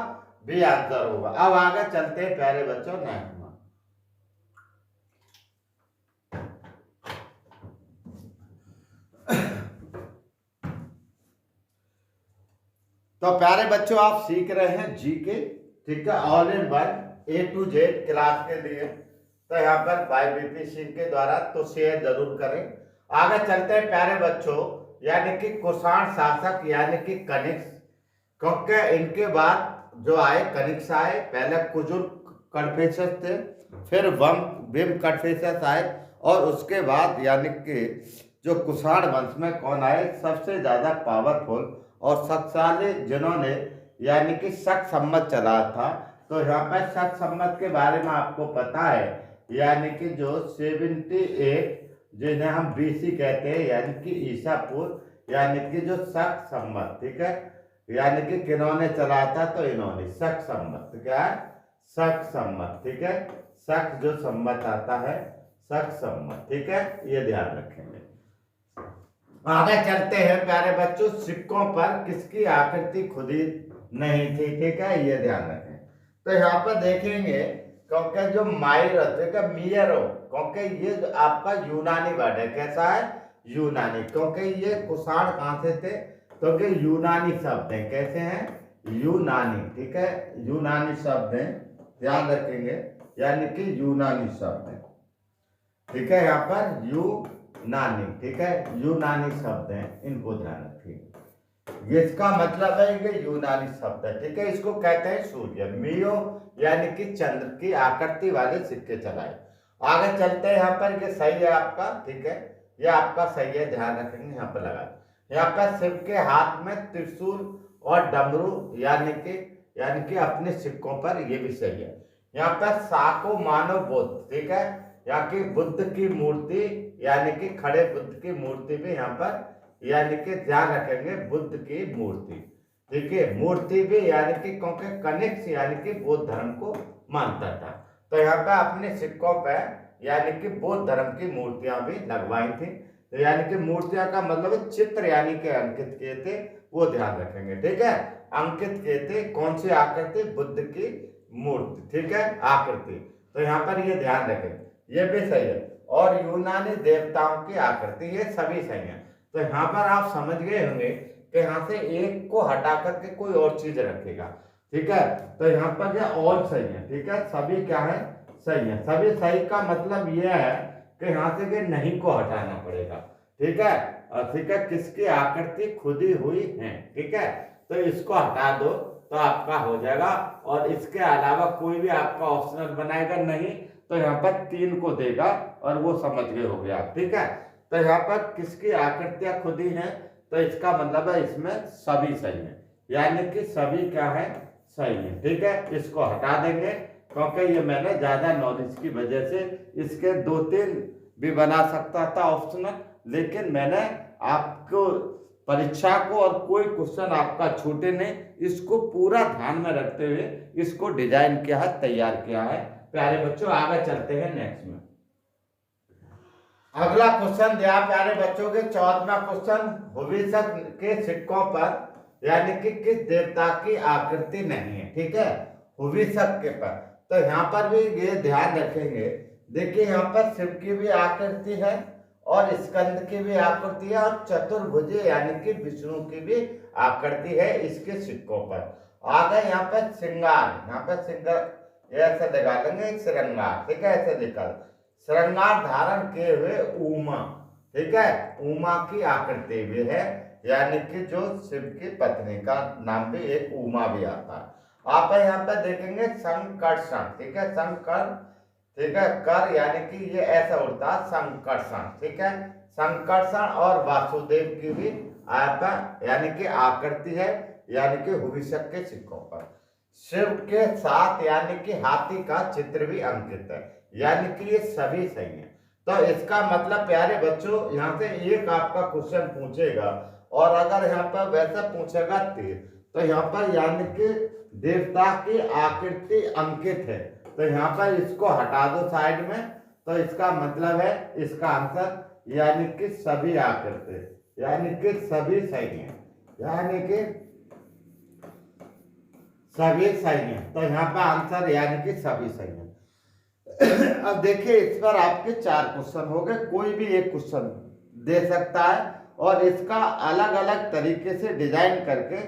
बी आंसर होगा। अब आगे चलते हैं प्यारे बच्चों नेक्स्ट में। तो प्यारे बच्चों आप सीख रहे हैं जीके, ठीक है, all in one A to Z class के लिए। तो यहाँ पर भाई बीपी सिंह के द्वारा तो शेयर जरूर करें। आगे चलते हैं प्यारे बच्चों, यानी कि कुषाण शासक यानी कि कनिष्क, क्योंकि इनके बाद जो आए कनिष्क आए, पहले कुजुल कड़फीसर थे, फिर भीम कड़फीसर आए, और उसके बाद यानी कि जो कुषाण वंश में कौन आए, सबसे ज्यादा पावरफुल और शक्तिशाली जिन्होंने यानी कि शक सम्मत चला था। तो यहाँ पर शक सम्मत के बारे में आपको पता है, यानी कि जो 78 जिन्हें हम BC कहते हैं यानी कि ईसा पूर्व, यानी कि जो शक सम्मत, ठीक है, यानी कि किन्होंने चला था, तो इन्होंने शक सम्मत, क्या है, शक सम्मत, ठीक है, शक जो सम्मत आता है, शक सम्मत, ठीक है, ये ध्यान रखेंगे। आगे चलते हैं प्यारे बच्चों, सिक्कों पर किसकी आकृति खुदी नहीं थी, ठीक है, ये ध्यान रखें। तो यहाँ पर देखेंगे क्योंकि जो मायरो, ठीक है, मियरो, क्योंकि ये आपका यूनानी वर्ड है, कैसा है, यूनानी, क्योंकि ये कुषाण कहाँ से थे, तो कि यूनानी शब्द है, कैसे हैं, यूनानी, ठीक है, यूनानी शब्द है, ध्यान रखेंगे, यानी कि यूनानी शब्द है, ठीक है, यहाँ पर यूनानी, ठीक है, यूनानी शब्द है, इनको ध्यान रखिए। इसका मतलब है कि यूनानी शब्द है, ठीक है, इसको कहते हैं सूर्य, मियो यानी कि चंद्र की आकृति वाले सिक्के चलाए। आगे चलते हैं, यहाँ पर ये सही है आपका, ठीक है, ये आपका सही है, ध्यान रखेंगे। यहाँ पर लगा, यहाँ पर शिव के हाथ में त्रिशूल और डमरू यानी कि अपने सिक्कों पर, ये भी सही है। यहाँ पर साको मानव बुद्ध, ठीक है, यहाँ की बुद्ध की मूर्ति यानी कि खड़े बुद्ध की मूर्ति भी यहाँ पर यानी कि ध्यान रखेंगे, बुद्ध की मूर्ति, ठीक है, मूर्ति भी यानी कि क्योंकि कनिष्क यानी कि बौद्ध धर्म को मानता था, तो यहाँ पे अपने सिक्कों पे यानी कि बौद्ध धर्म की मूर्तियां भी लगवाई थी। तो यानी कि मूर्तियां का मतलब चित्र यानी कि अंकित किए थे, वो ध्यान रखेंगे, ठीक है। अंकित किए थे कौन सी आकृति? बुद्ध की मूर्ति, ठीक है, आकृति। तो यहाँ पर ये ध्यान रखें, ये भी सही है। और यूनानी देवताओं की आकृति, ये सभी सही है। तो यहाँ पर आप समझ गए होंगे कि यहाँ से एक को हटा करके कोई और चीज रखेगा, ठीक है। तो यहाँ पर यह और सही है, ठीक है, सभी क्या है? सही है। सभी सही का मतलब यह है कि यहाँ से के नहीं को हटाना पड़ेगा, ठीक है। ठीक है, किसकी आकृति खुदी हुई है, ठीक है, तो इसको हटा दो तो आपका हो जाएगा। और इसके अलावा कोई भी आपका ऑप्शनल बनाएगा नहीं, तो यहाँ पर 3 को देगा और वो समझ गए हो गया, ठीक है। तो यहाँ पर किसकी आकृतियां खुदी हैं, तो इसका मतलब है इसमें सभी सही है, यानी कि सभी क्या है? सही है, ठीक है। इसको हटा देंगे क्योंकि ये मैंने ज्यादा नॉलेज की वजह से इसके 2-3 भी बना सकता था ऑप्शनल, लेकिन मैंने आपको परीक्षा को और कोई क्वेश्चन आपका छूटे नहीं, इसको पूरा ध्यान में रखते हुए इसको डिजाइन किया है, तैयार किया है। प्यारे बच्चों, आगे चलते हैं नेक्स्ट में। अगला क्वेश्चन दिया प्यारे बच्चों के 14वां क्वेश्चन, भविष्य के सिक्कों पर यानी कि किस देवता की आकृति नहीं है, ठीक है, भविष्य के पर। तो यहाँ पर भी ये ध्यान रखेंगे, देखिए यहाँ पर शिव की भी आकृति है और स्कंद की भी आकृति है और चतुर्भुज यानी कि विष्णु की भी आकृति है इसके सिक्कों पर। आगे यहाँ पर श्रृंगार, यहाँ पर श्रृंगार ऐसे लगा लेंगे, श्रृंगार, ठीक है, ऐसे लिखा, श्रृंगार धारण किए हुए उमा, ठीक है, उमा की आकृति भी है, यानी कि जो शिव की पत्नी का नाम भी एक उमा भी आता है। आप यहाँ पर देखेंगे संकर्षण, ठीक है, संकर, ठीक है, कर यानी कि ये ऐसा उड़ता है संकर्षण, ठीक है, संकर्षण। और वासुदेव की भी यानी कि आकृति है, यानी कि भविष्य के सिक्कों पर। शिव के साथ यानी कि हाथी का चित्र भी अंकित है, यानी कि ये सभी सही है। तो इसका मतलब प्यारे बच्चों, यहाँ से एक आपका क्वेश्चन पूछेगा और अगर यहाँ पर वैसा पूछेगा 3, तो यहाँ पर यानी कि देवता की आकृति अंकित है, तो यहाँ पर इसको हटा दो साइड में, तो इसका मतलब है इसका आंसर यानी कि सभी आकृति, यानी कि सभी सही है, यानी कि सभी सही है। तो यहाँ पर आंसर यानी कि सभी सही है। अब देखिए इस पर आपके 4 क्वेश्चन हो गए, कोई भी एक क्वेश्चन दे सकता है और इसका अलग अलग तरीके से डिजाइन करके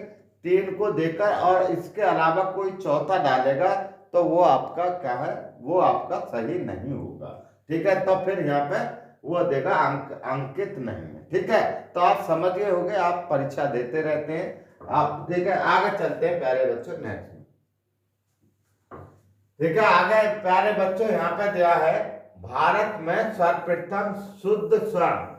3 को देकर और इसके अलावा कोई चौथा डालेगा तो वो आपका क्या है? वो आपका सही नहीं होगा, ठीक है। तो फिर यहाँ पे वो देगा अंकित नहीं है, ठीक है। तो आप समझ गए होंगे, आप परीक्षा देते रहते हैं आप, ठीक है। आगे चलते हैं प्यारे बच्चों नेक्स्ट में, ठीक है। आगे प्यारे बच्चों यहाँ पे दिया है, भारत में सर्वप्रथम शुद्ध स्वर्ण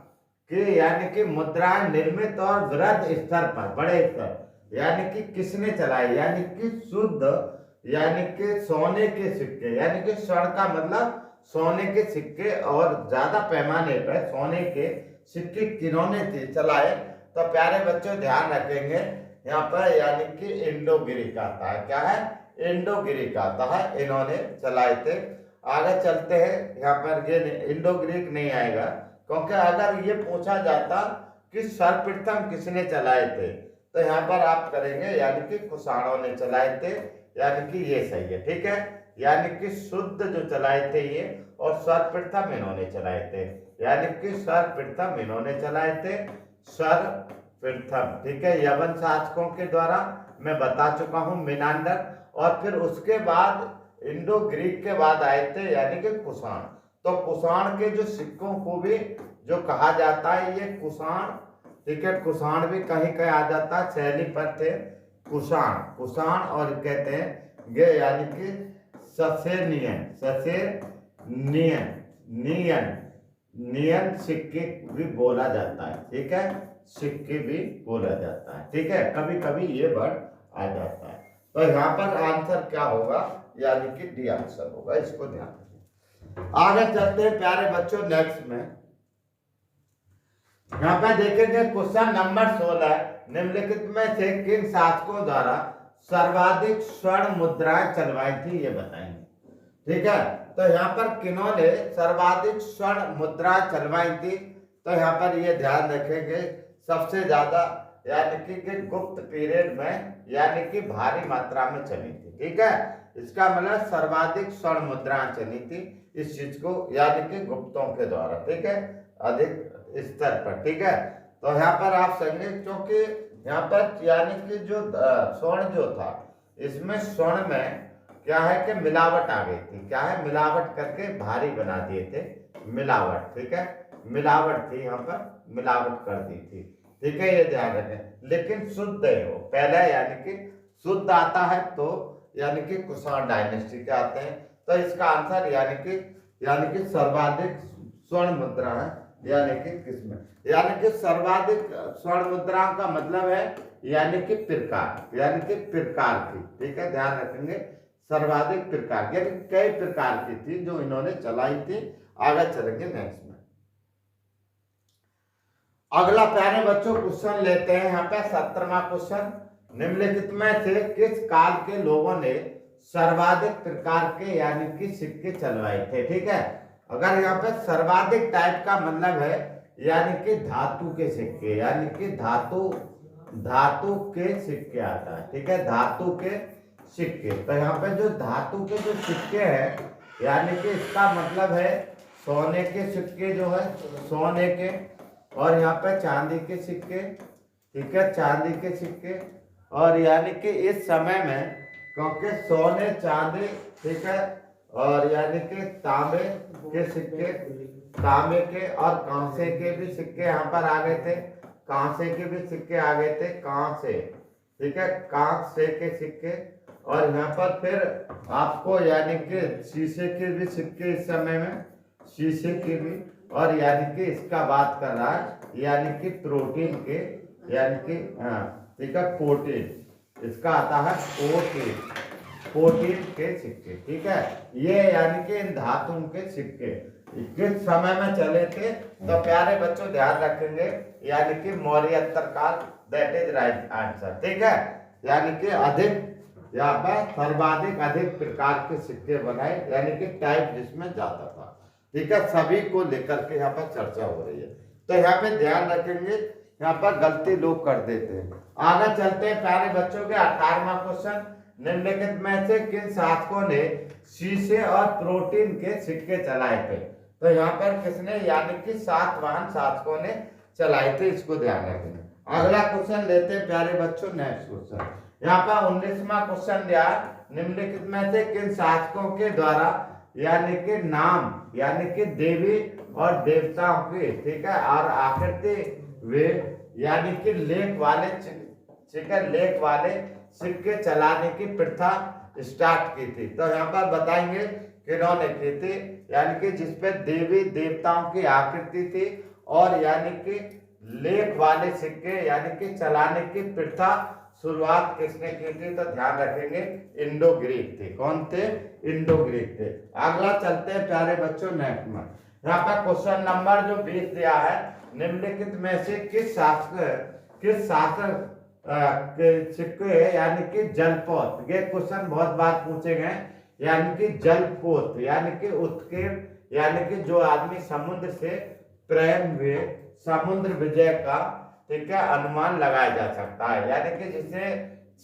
की यानी कि मुद्राएं निर्मित और वृहद स्तर पर, बड़े स्तर यानी कि किसने चलाई, यानी कि शुद्ध यानी कि सोने के सिक्के, यानी कि स्वर्ण का मतलब सोने के सिक्के और ज्यादा पैमाने पर सोने के सिक्के किन्होंने चलाए? तो प्यारे बच्चों ध्यान रखेंगे यहाँ पर यानी कि इंडो ग्रीक आता है, क्या है? इंडो ग्रीक आता है, इन्होंने चलाए थे। आगे चलते हैं, यहाँ पर ये इंडो ग्रीक नहीं आएगा क्योंकि अगर ये पूछा जाता कि सर्वप्रथम किसने चलाए थे तो यहाँ पर आप करेंगे यानी कि कुषाणों ने चलाए थे, यानी कि ये सही है, ठीक है। यानी कि शुद्ध जो चलाए थे ये, और सर्वप्रथम इन्होंने चलाए थे, यानी कि सर्वप्रथम इन्होंने चलाए थे, सर्वप्रथम, ठीक है। यवन शासकों के द्वारा मैं बता चुका हूं, मिनांडर, और फिर उसके बाद इंडो ग्रीक के बाद आए थे यानी कि कुषाण। तो कुषाण के जो सिक्कों को भी जो कहा जाता है ये कुषाण, ठीक है, कुषाण भी कहीं कहीं आ जाता है, शैली पर थे कुषाण, कुषाण, और कहते हैं ये यानी कि ससेनियन, ससेनियन, नियन, नियन सिक्के भी बोला जाता है, ठीक है, सिक्के भी बोला जाता है, ठीक है, कभी कभी ये वर्ड आ जाता है। तो यहाँ पर आंसर क्या होगा, यानी कि डी आंसर होगा, इसको ध्यान रखिए। आगे चलते हैं प्यारे बच्चों नेक्स्ट में। यहाँ पे देखेंगे क्वेश्चन नंबर 16, निम्नलिखित में से किन शासकों द्वारा सर्वाधिक स्वर्ण मुद्राएं चलवाई थी, ये बताएंगे, ठीक है। तो यहाँ पर किन्होंने सर्वाधिक स्वर्ण मुद्रा चलवाई थी, तो यहाँ पर ये ध्यान रखेंगे सबसे ज्यादा यानी कि गुप्त पीरियड में, यानी कि भारी मात्रा में चली थी, ठीक है। इसका मतलब सर्वाधिक स्वर्ण मुद्राएं चली थी इस चीज को, यानी कि गुप्तों के द्वारा, ठीक है, अधिक स्तर पर, ठीक है। तो यहाँ पर आप समझे, क्योंकि यहाँ पर यानी कि जो स्वर्ण जो था, इसमें स्वर्ण में क्या है कि मिलावट आ गई थी, क्या है, मिलावट करके भारी बना दिए थे, मिलावट, ठीक है, मिलावट थी, यहाँ पर मिलावट कर दी थी, ठीक है, ये ध्यान रखें। लेकिन शुद्ध है वो पहले, यानी कि शुद्ध आता है तो यानी कि कुषाण डायनेस्टी के आते हैं। तो इसका आंसर यानी कि सर्वाधिक स्वर्ण मुद्रा है, यानी कि किसमें, यानी कि सर्वाधिक स्वर्ण मुद्रा का मतलब है यानी कि प्रकार, यानी कि प्रकार की, ठीक है, ध्यान रखेंगे, सर्वाधिक प्रकार, यानी कई प्रकार की थी जो इन्होंने चलाई थी। आगे चलेंगे नेक्स्ट में। अगला प्यारे बच्चों क्वेश्चन लेते हैं, यहाँ पे 17वां क्वेश्चन, निम्नलिखित में से किस काल के लोगों ने सर्वाधिक प्रकार के यानी कि सिक्के चलवाए थे, ठीक है। अगर यहाँ पे सर्वाधिक टाइप का मतलब है यानी कि धातु के सिक्के, यानी कि धातु के सिक्के आता है, ठीक है, धातु के सिक्के। तो यहाँ पे जो धातु के जो सिक्के हैं, यानी कि इसका मतलब है सोने के सिक्के जो है, सोने के, और यहाँ पे चांदी के सिक्के, ठीक है, चांदी के सिक्के, और यानी कि इस समय में क्योंकि सोने चांदी, ठीक है, और यानी कि तांबे के सिक्के, तांबे के और कांसे के भी सिक्के यहाँ पर आ गए थे, कांसे के भी सिक्के आ गए थे, कांसे, ठीक है, कांसे के सिक्के, और यहाँ पर फिर आपको यानी कि शीशे के भी सिक्के इस समय में, शीशे के भी, और यानी कि इसका बात कर रहा है यानी कि प्रोटीन के, यानी कि ठीक है, प्रोटीन, इसका आता है प्रोटीन के सिक्के, ठीक है, ये यानी कि इन धातुओं के सिक्के किस समय में चले थे, तो प्यारे बच्चों ध्यान रखेंगे यानी कि मौर्योत्तर काल, दैट इज राइट आंसर, ठीक है, यानी कि अधिक, यहाँ पर सर्वाधिक अधिक प्रकार के सिक्के बनाए, यानी कि टाइप जिसमें जाता था, ठीक है, सभी को लेकर के यहाँ पर चर्चा हो रही है। तो यहाँ पे ध्यान रखेंगे, यहाँ पर गलती लोग कर देते हैं। आगे चलते हैं प्यारे बच्चों के 18वां क्वेश्चन, निम्नलिखित में से किन शासकों ने शीशे और प्रोटीन के सिक्के चलाए थे, तो यहाँ पर किसने, यानी कि सातवाहन शासकों ने चलाए थे, इसको ध्यान रखेंगे। अगला क्वेश्चन लेते हैं प्यारे बच्चों, नेक्स्ट क्वेश्चन, यहाँ पर 19वां क्वेश्चन दिया, निम्नलिखित में से किन शासकों के द्वारा यानी कि नाम, यानी कि देवी और देवताओं की, ठीक है, और आकृति वे यानी कि लेख वाले, ठीक है, लेख वाले सिक्के चलाने की प्रथा स्टार्ट की थी। तो यहाँ पर बताएंगे किन्होंने की थी, यानी कि जिसपे देवी देवताओं की आकृति थी, और यानी कि लेख वाले सिक्के यानी कि चलाने की प्रथा शुरुआत किसने की थी, तो ध्यान रखेंगे इंडो ग्रीक थे। कौन थे, इंडो ग्रीक थे। अगला चलते हैं प्यारे बच्चों नेक्स्ट में, यहाँ पर क्वेश्चन नंबर जो 20 दिया है, निम्नलिखित में से किस शासक के सिक्के यानी कि जलपोत, ये क्वेश्चन बहुत बार पूछे गए, यानी कि जलपोत यानी कि उत्कीर्ण, यानी कि जो आदमी समुद्र से प्रेम हुए, समुद्र विजय का, ठीक है, अनुमान लगाया जा सकता है, यानी कि जिसने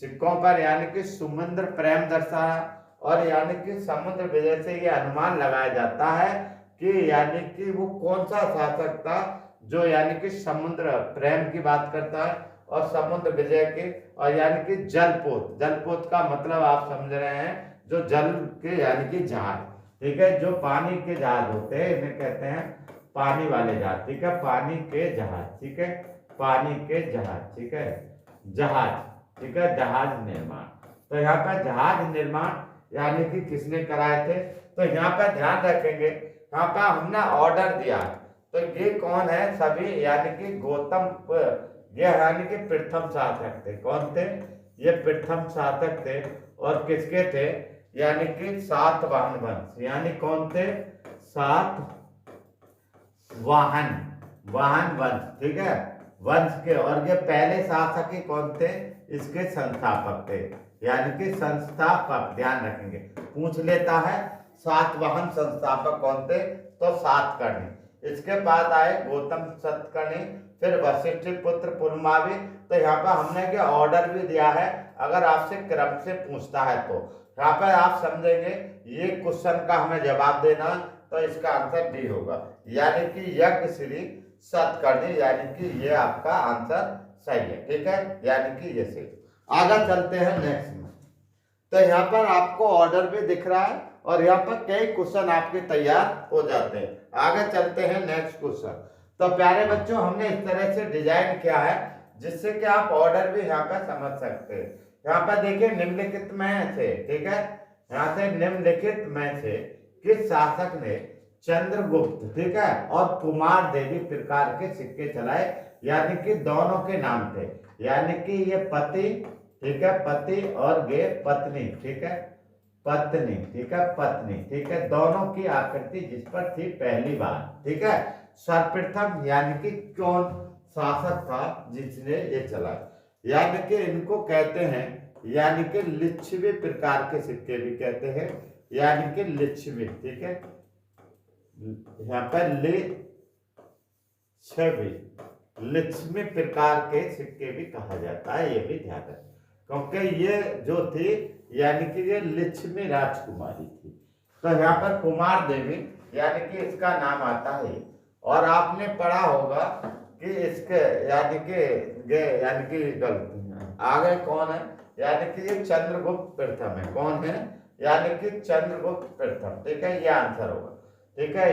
सिक्कों पर यानी कि समुद्र प्रेम दर्शाया, और यानी कि समुद्र विजय से ये अनुमान लगाया जाता है कि यानी कि वो कौन सा शासक था जो यानी कि समुद्र प्रेम की बात करता है और समुद्र विजय की, और यानी कि जलपोत, जलपोत का मतलब आप समझ रहे हैं, जो जल के यानी कि जहाज, ठीक है, जो पानी के जहाज होते हैं इन्हें कहते हैं पानी वाले जहाज, ठीक है, पानी के जहाज, ठीक है, पानी के जहाज, ठीक है, जहाज, ठीक है, जहाज निर्माण। तो यहाँ पर जहाज निर्माण यानी कि किसने कराए थे, तो यहाँ पर ध्यान रखेंगे, यहाँ पर हमने ऑर्डर दिया तो ये कौन है? सभी यानी कि गौतम, ये यानी कि प्रथम शासक थे। कौन थे? ये प्रथम शासक थे। और किसके थे? यानी कि सातवाहन वंश। यानी कौन थे? सातवाहन वाहन वंश, ठीक है, वंश के। और ये पहले शासक ही कौन थे? इसके संस्थापक थे, यानी कि संस्थापक। ध्यान रखेंगे, पूछ लेता है सातवाहन संस्थापक कौन थे? तो सातकर्णी। इसके बाद आए गौतम सतकर्णी, फिर वशिष्ठ पुत्र पुलमावी। तो यहाँ पर हमने क्या ऑर्डर भी दिया है, अगर आपसे क्रम से पूछता है तो यहाँ पर आप समझेंगे ये क्वेश्चन का हमें जवाब देना, तो इसका आंसर डी होगा, यानी कि यज्ञ श्री सतकर्णी, यानी कि ये आपका आंसर सही है। ठीक है, यानी कि ये सही। आगे चलते हैं नेक्स्ट में। तो यहाँ पर आपको ऑर्डर भी दिख रहा है और यहाँ पर कई क्वेश्चन आपके तैयार हो जाते हैं। आगे चलते हैं नेक्स्ट क्वेश्चन। तो प्यारे बच्चों, हमने इस तरह से डिजाइन किया है जिससे कि आप ऑर्डर भी यहाँ पर समझ सकते हैं। यहाँ पर देखिए निम्नलिखित में से, ठीक है, यहाँ से निम्नलिखित में से किस शासक ने चंद्रगुप्त, ठीक है, और कुमार देवी प्रकार के सिक्के चलाए? यानी कि दोनों के नाम थे, यानी कि ये पति, ठीक है, पति और ये पत्नी, ठीक है, पत्नी, ठीक है, पत्नी, ठीक है, दोनों की आकृति जिस पर थी पहली बार, ठीक है। सर्वप्रथम यानी कि कौन शासक था जिसने ये चलाया? यानी कि इनको कहते हैं, यानी कि लिच्छवी प्रकार के सिक्के भी कहते हैं, यानी कि लिच्छवी, ठीक है, यहाँ पर लिच्छवी प्रकार के सिक्के भी कहा जाता है, ये भी ध्यान रखें, क्योंकि ये जो थी यानी कि ये लिच्छवी राजकुमारी थी। तो यहाँ पर कुमार देवी यानी कि इसका नाम आता है। और आपने पढ़ा होगा कि इसके यानी कि गलती आगे कौन है? यानी कि ये चंद्रगुप्त प्रथम है। कौन है? यानी कि चंद्रगुप्त प्रथम, ठीक है, ये आंसर होगा। ठीक है,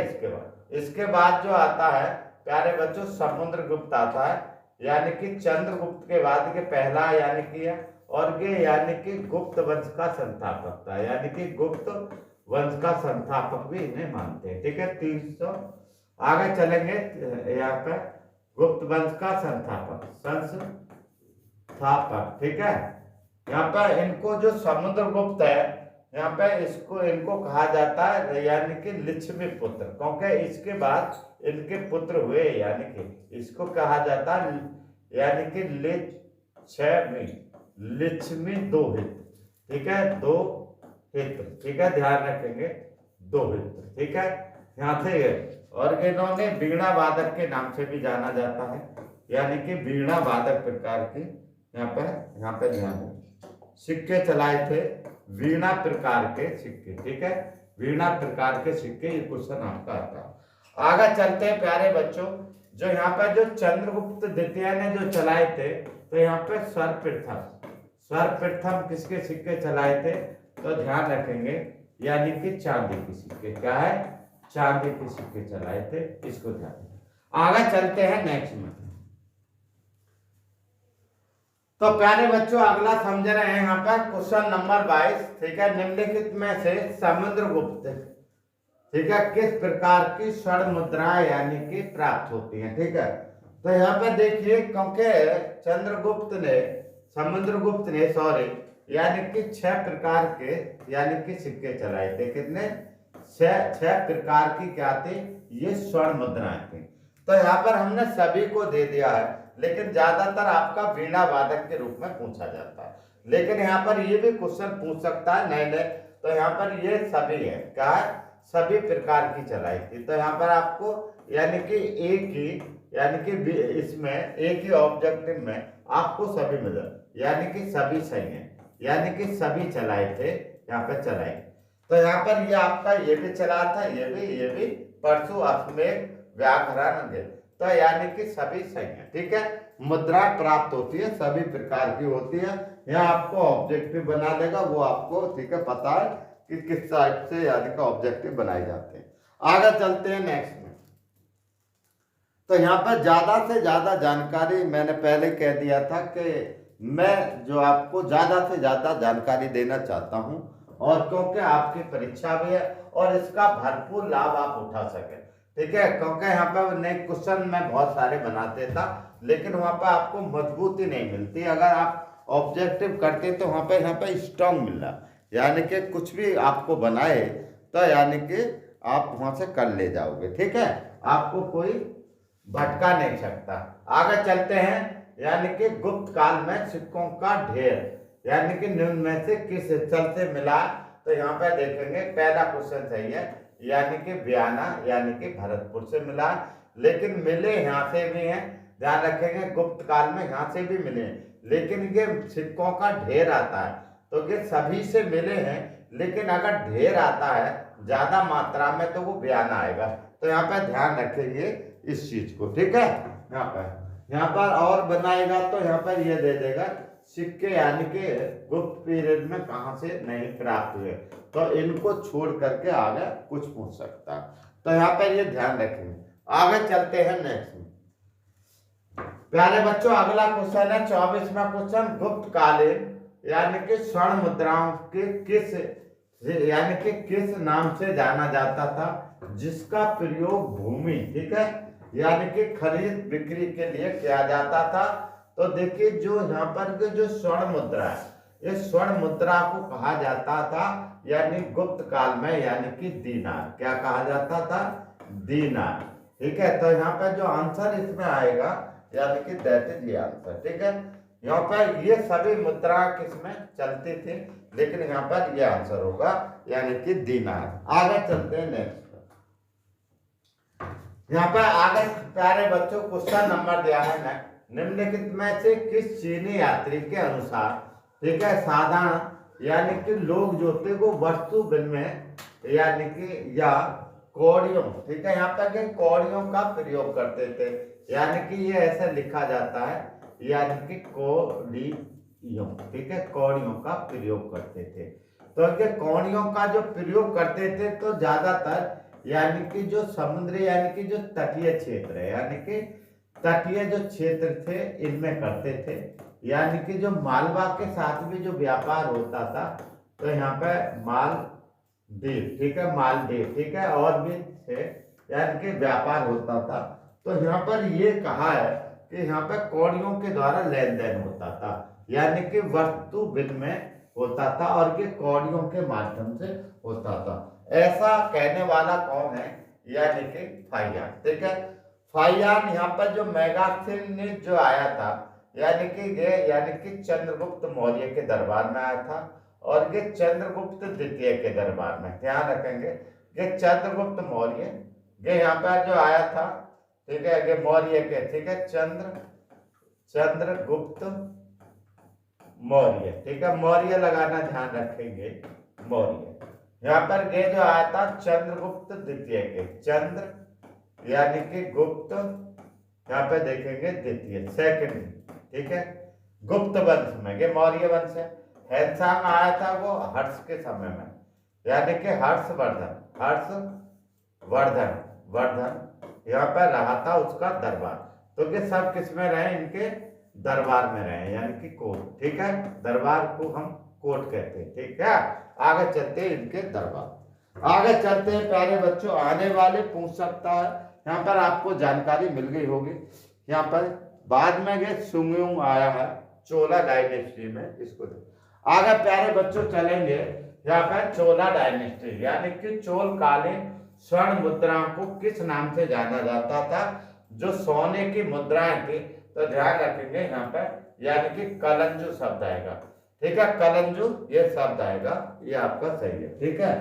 इसके बाद जो आता है प्यारे बच्चों समुद्रगुप्त आता है, यानी कि चंद्रगुप्त के बाद के पहला यानी कि है, और ये यानी कि गुप्त वंश का संस्थापक था, यानी कि गुप्त वंश का संस्थापक भी इन्हें मानते हैं। ठीक है, 300 आगे चलेंगे। यहाँ पे गुप्त वंश का संस्थापक, ठीक है। यहाँ पर इनको जो समुद्रगुप्त है, यहाँ पे इनको कहा जाता है यानी कि लिच्छवी पुत्र, क्योंकि इसके बाद इनके पुत्र हुए, यानी कि इसको कहा जाता है यानी कि लिच्छवी दोहित, ठीक है, दोहित्र, ठीक है, ध्यान रखेंगे, दोहित्र, ठीक है, यहाँ से। और इन्होंने वीणा वादक के नाम से भी जाना जाता है, यानी कि वीणा वादक प्रकार की यहाँ पे ध्यान सिक्के चलाए थे, वीणा प्रकार के सिक्के, ठीक है, वीणा प्रकार के सिक्के, ये क्वेश्चन आपका आता है। आगे चलते हैं प्यारे बच्चों, जो यहाँ पर जो चंद्रगुप्त द्वितीय ने जो चलाए थे, तो यहाँ पे सर्वप्रथम किसके सिक्के चलाए थे? तो ध्यान रखेंगे, यानी कि चांदी के सिक्के। क्या है? चांदी के सिक्के चलाए थे, इसको ध्यान। आगे चलते हैं नेक्स्ट में। तो प्यारे बच्चों अगला समझ रहे हैं यहाँ पर क्वेश्चन नंबर 22, ठीक है, निम्नलिखित में से समुद्रगुप्त, ठीक है, किस प्रकार की स्वर्ण मुद्राएं यानी कि प्राप्त होती हैं? ठीक है, तो यहाँ पे देखिए, क्योंकि समुद्रगुप्त ने यानी कि 6 प्रकार के यानी कि सिक्के चलाए थे। कितने? 6 प्रकार की क्या थी? ये स्वर्ण मुद्राएं थी। तो यहाँ पर हमने सभी को दे दिया है, लेकिन ज्यादातर आपका वीणा वादक के रूप में पूछा जाता है, लेकिन यहाँ पर ये भी क्वेश्चन पूछ सकता है नए। तो यहाँ पर ये सभी है, क्या है? सभी प्रकार की चलाई थी। तो यहाँ पर आपको यानी कि इसमें एक ही ऑब्जेक्टिव में आपको सभी मिल, यानी कि सभी सही है, यानी कि सभी चलाए थे, यहाँ पे चलाए। तो यहाँ पर ये आपका ये भी चला था, ये भी परसों अश्वमेध व्याकरण, तो यानी कि सभी सही है। ठीक है, मुद्रा प्राप्त होती है, सभी प्रकार की होती है। यहाँ आपको ऑब्जेक्टिव बना देगा, वो आपको ठीक है पता है कि किस टाइप से यानी कि ऑब्जेक्टिव बनाए जाते हैं। आगे चलते हैं नेक्स्ट में। तो यहाँ पर ज्यादा से ज्यादा जानकारी मैंने पहले कह दिया था कि मैं जो आपको ज्यादा से ज्यादा जानकारी देना चाहता हूँ, और क्योंकि आपकी परीक्षा भी है और इसका भरपूर लाभ आप उठा सके। ठीक है, क्योंकि यहाँ पर नए क्वेश्चन मैं बहुत सारे बनाते था, लेकिन वहां पर आपको मजबूती नहीं मिलती। अगर आप ऑब्जेक्टिव करते तो वहां पर यहाँ पर स्ट्रांग मिल रहा, यानी कि कुछ भी आपको बनाए तो यानी कि आप वहां से कर ले जाओगे। ठीक है, आपको कोई भटका नहीं सकता। आगे चलते हैं, यानी कि गुप्त काल में सिक्कों का ढेर यानी कि निम्न में से किस स्थल से मिला। तो यहाँ पे देखेंगे पहला क्वेश्चन सही है, यानी कि बयाना यानी कि भरतपुर से मिला, लेकिन मिले यहाँ से भी हैं। ध्यान रखेंगे गुप्त काल में यहाँ से भी मिले, लेकिन ये सिक्कों का ढेर आता है तो ये सभी से मिले हैं, लेकिन अगर ढेर आता है ज्यादा मात्रा में तो वो बयाना आएगा। तो यहाँ पे ध्यान रखेंगे इस चीज को। ठीक है, यहाँ पर और बनाएगा तो यहाँ पर ये दे देगा सिक्के यानी कि गुप्त पीरियड में कहां से नहीं प्राप्त हुए, तो इनको छोड़ करके आगे कुछ पूछ सकता है। तो यहाँ पर ये ध्यान रखेंगे। आगे चलते हैं नेक्स्ट में। प्यारे बच्चों, अगला क्वेश्चन है 24वां क्वेश्चन, गुप्त कालीन यानी कि स्वर्ण मुद्राओं के किस नाम से जाना जाता था, जिसका प्रयोग भूमि, ठीक है, यानी कि खरीद बिक्री के लिए किया जाता था। तो देखिए जो यहाँ पर के जो स्वर्ण मुद्रा है, इस स्वर्ण मुद्रा को कहा जाता था यानी गुप्त काल में यानी कि दीनार। क्या कहा जाता था? दीनार। ठीक है, तो यहाँ पर जो आंसर इसमें आएगा यानी कि दैट इज ये आंसर। ठीक है, यहाँ पर ये सभी मुद्रा किसमें चलती थी, लेकिन यहाँ पर ये आंसर होगा यानी कि दीनार। आगे चलते हैं नेक्स्ट। यहाँ पर आगे प्यारे बच्चों क्वेश्चन नंबर दिया है ना, निम्नलिखित में से किस चीनी यात्री के अनुसार, ठीक है, साधारण यानी कि लोग जो थे वो वस्तु विनिमय यानी कि या कौड़ियों, ठीक है, यहाँ पर कौड़ियों का प्रयोग करते थे, यानी कि ये ऐसे लिखा जाता है यानी कि कौड़ियों, ठीक है, कौड़ियों का प्रयोग करते थे। तो कौड़ियों का जो प्रयोग करते थे तो ज्यादातर यानी कि जो समुद्री यानी कि जो तटीय क्षेत्र है यानी कि तटीय जो क्षेत्र थे इनमें करते थे, यानी कि जो मालवा के साथ भी जो व्यापार होता था तो यहाँ पे मालदीव, ठीक है, मालदीव, ठीक है, और भी थे यानी कि व्यापार होता था। तो यहाँ पर ये कहा है कि यहाँ पे कौड़ियों के द्वारा लेन देन होता था, यानी कि वस्तु विनिमय होता था और ये कौड़ियों के माध्यम से होता था। ऐसा कहने वाला कौन है? यानी कि फाहियान। ठीक है, फाहियान यहाँ पर जो मेगास्थनीज जो आया था यानी कि ये यानी कि चंद्रगुप्त मौर्य के दरबार में आया था और ये चंद्रगुप्त द्वितीय के दरबार में। ध्यान रखेंगे ये चंद्रगुप्त मौर्य ये यहाँ पर जो आया था, ठीक है, ये मौर्य के, ठीक है, चंद्रगुप्त मौर्य, ठीक है, मौर्य लगाना ध्यान रखेंगे, मौर्य। यहाँ पर ये जो आया था चंद्रगुप्त द्वितीय के, चंद्र यानी कि गुप्त, यहाँ पे देखेंगे द्वितीय, सेकंड, ठीक है, गुप्त वंश में, ये मौर्य वंश है। हैदसांग आया था वो हर्ष के समय में, यानी कि वर्धन यहाँ पर रहा था उसका दरबार। तो ये सब किसमें रहे? इनके दरबार में रहे, यानी कि कोर्ट, ठीक है, दरबार को हम कोर्ट कहते हैं। ठीक है, आगे चलते हैं इनके दरबार। आगे चलते हैं प्यारे बच्चों, आने वाले पूछ सकता है, यहाँ पर आपको जानकारी मिल गई होगी। यहाँ पर बाद में ये सुंगयुंग आया है चोला डायनेस्टी में, इसको आगे प्यारे बच्चों चलेंगे। यहाँ पर चोला डायनेस्टी यानी कि चोल कालीन स्वर्ण मुद्राओं को किस नाम से जाना जाता था? जो सोने की मुद्राएं थी, तो ध्यान रखेंगे यहाँ पर यानी कि कलंजु शब्द आएगा। ठीक है, कलंजु ये शब्द आएगा, ये आपका सही है। ठीक है,